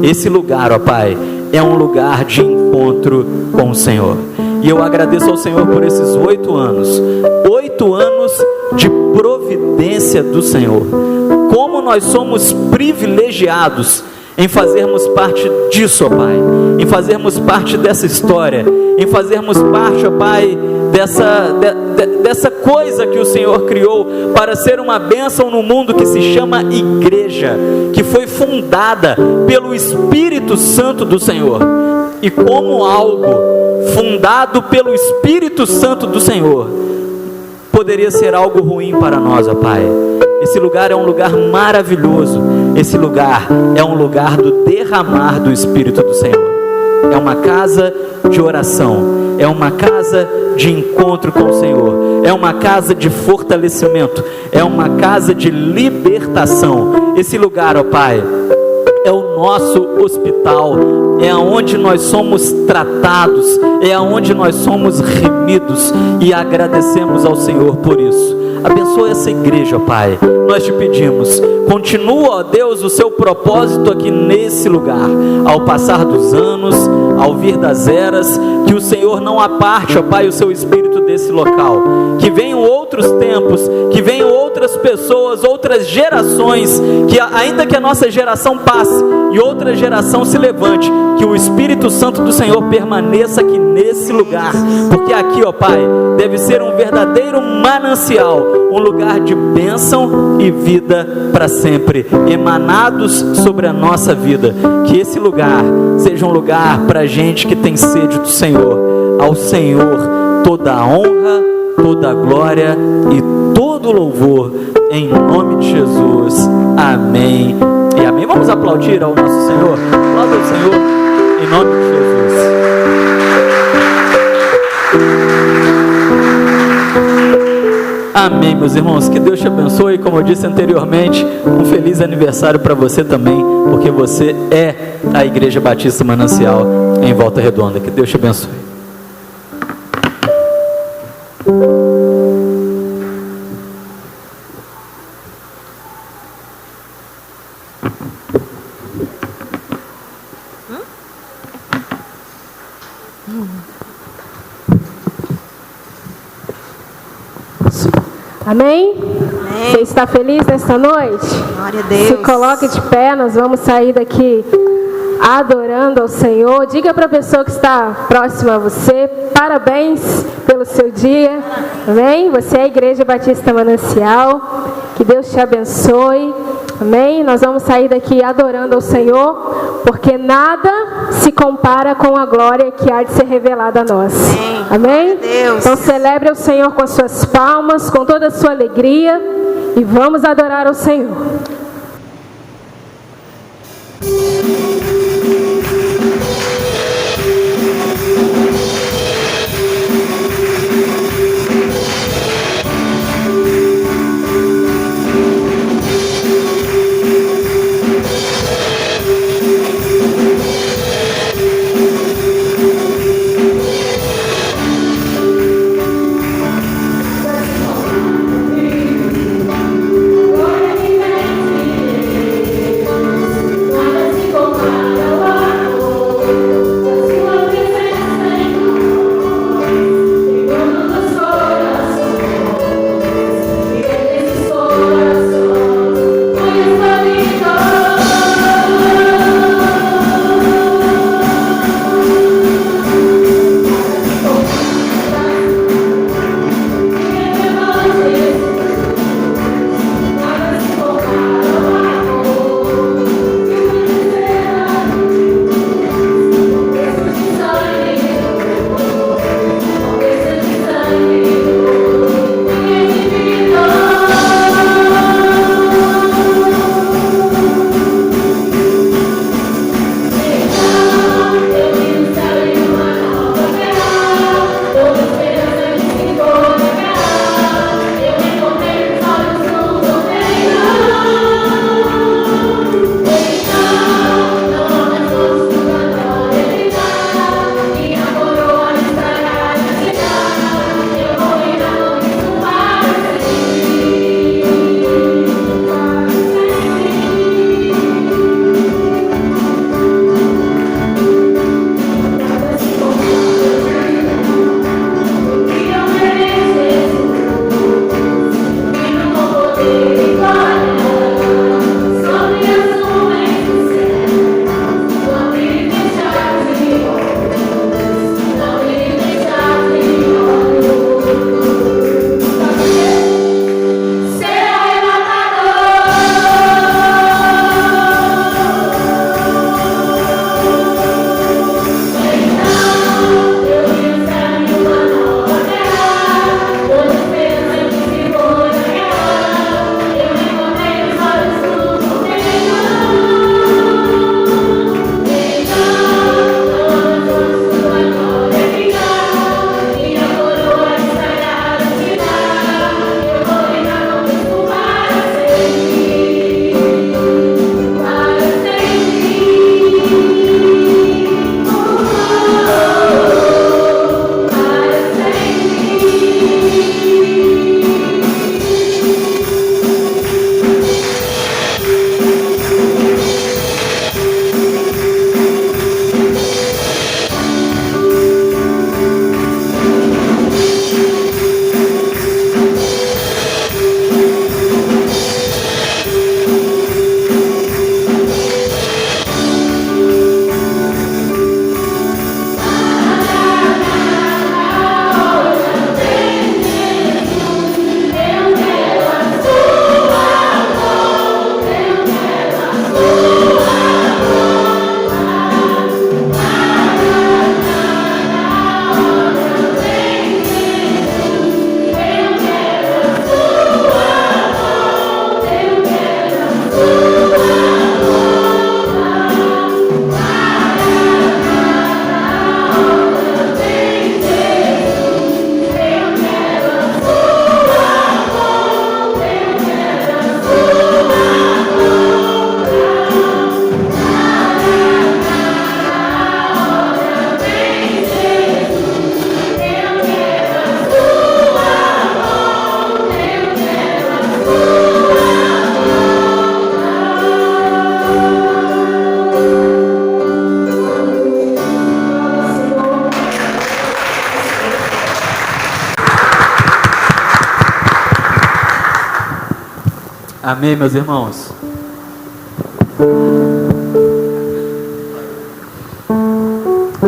Esse lugar, ó Pai, é um lugar de encontro com o Senhor. E eu agradeço ao Senhor por esses 8 anos, 8 anos de providência do Senhor. Como nós somos privilegiados em fazermos parte disso, ó Pai, em fazermos parte dessa história, em fazermos parte, ó Pai, dessa coisa que o Senhor criou para ser uma bênção no mundo, que se chama igreja, que foi fundada pelo Espírito Santo do Senhor. E como algo fundado pelo Espírito Santo do Senhor poderia ser algo ruim para nós, ó Pai? Esse lugar é um lugar maravilhoso. Esse lugar é um lugar do derramar do Espírito do Senhor. É uma casa de oração, é uma casa de encontro com o Senhor, é uma casa de fortalecimento, é uma casa de libertação. Esse lugar, ó Pai, é o nosso hospital, é onde nós somos tratados, é onde nós somos remidos, e agradecemos ao Senhor por isso. Abençoa essa igreja, ó Pai, nós te pedimos, continua, ó Deus, o seu propósito aqui nesse lugar, ao passar dos anos, ao vir das eras, que o Senhor não aparte, ó Pai, o seu Espírito desse local, que venham outros tempos, que venham outras pessoas, outras gerações, que ainda que a nossa geração passe e outra geração se levante, que o Espírito Santo do Senhor permaneça aqui nesse lugar, porque aqui, ó Pai, deve ser um verdadeiro manancial, um lugar de bênção e vida para sempre, emanados sobre a nossa vida. Que esse lugar seja um lugar para gente que tem sede do Senhor. Ao Senhor toda a honra, toda a glória e todo o louvor, em nome de Jesus. Amém e amém. Vamos aplaudir ao nosso Senhor. Aplauda ao Senhor em nome de Jesus. Amém, meus irmãos, que Deus te abençoe. Como eu disse anteriormente, um feliz aniversário para você também, porque você é a Igreja Batista Manancial em Volta Redonda. Que Deus te abençoe. Amém? Você está feliz nesta noite? Glória a Deus. Se coloque de pé, nós vamos sair daqui adorando ao Senhor. Diga para a pessoa que está próxima a você, parabéns pelo seu dia. Amém? Você é a Igreja Batista Manancial. Que Deus te abençoe. Amém? Nós vamos sair daqui adorando ao Senhor, porque nada se compara com a glória que há de ser revelada a nós. Amém? Deus. Então celebre o Senhor com as suas palmas, com toda a sua alegria, e vamos adorar ao Senhor. Amém, meus irmãos.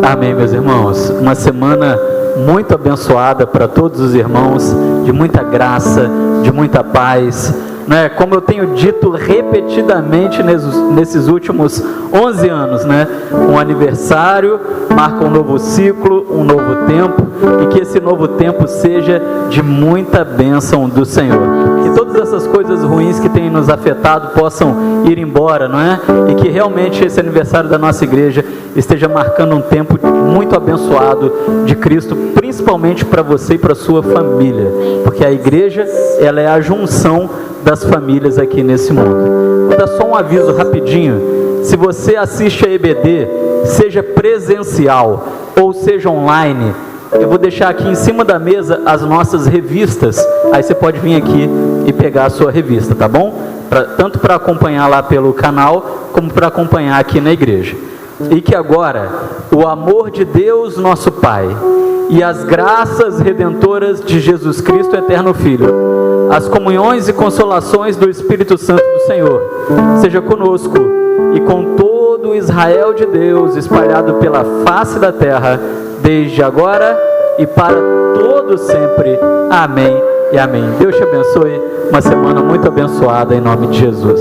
Amém, meus irmãos. Uma semana muito abençoada para todos os irmãos, de muita graça, de muita paz, né? Como eu tenho dito repetidamente nesses últimos 11 anos, né? Um aniversário marca um novo ciclo, um novo tempo, e que esse novo tempo seja de muita bênção do Senhor. Que todas essas coisas ruins que têm nos afetado possam ir embora, não é? E que realmente esse aniversário da nossa igreja esteja marcando um tempo muito abençoado de Cristo, principalmente para você e para sua família, porque a igreja, ela é a junção das famílias aqui nesse mundo. Vou dar só um aviso rapidinho: se você assiste a EBD, seja presencial ou seja online, eu vou deixar aqui em cima da mesa as nossas revistas. Aí você pode vir aqui e pegar a sua revista, tá bom? Tanto para acompanhar lá pelo canal, como para acompanhar aqui na igreja. E que agora o amor de Deus nosso Pai e as graças redentoras de Jesus Cristo, eterno Filho, as comunhões e consolações do Espírito Santo do Senhor, seja conosco e com todo o Israel de Deus espalhado pela face da terra, desde agora e para todo sempre. Amém e amém. Deus te abençoe. Uma semana muito abençoada em nome de Jesus.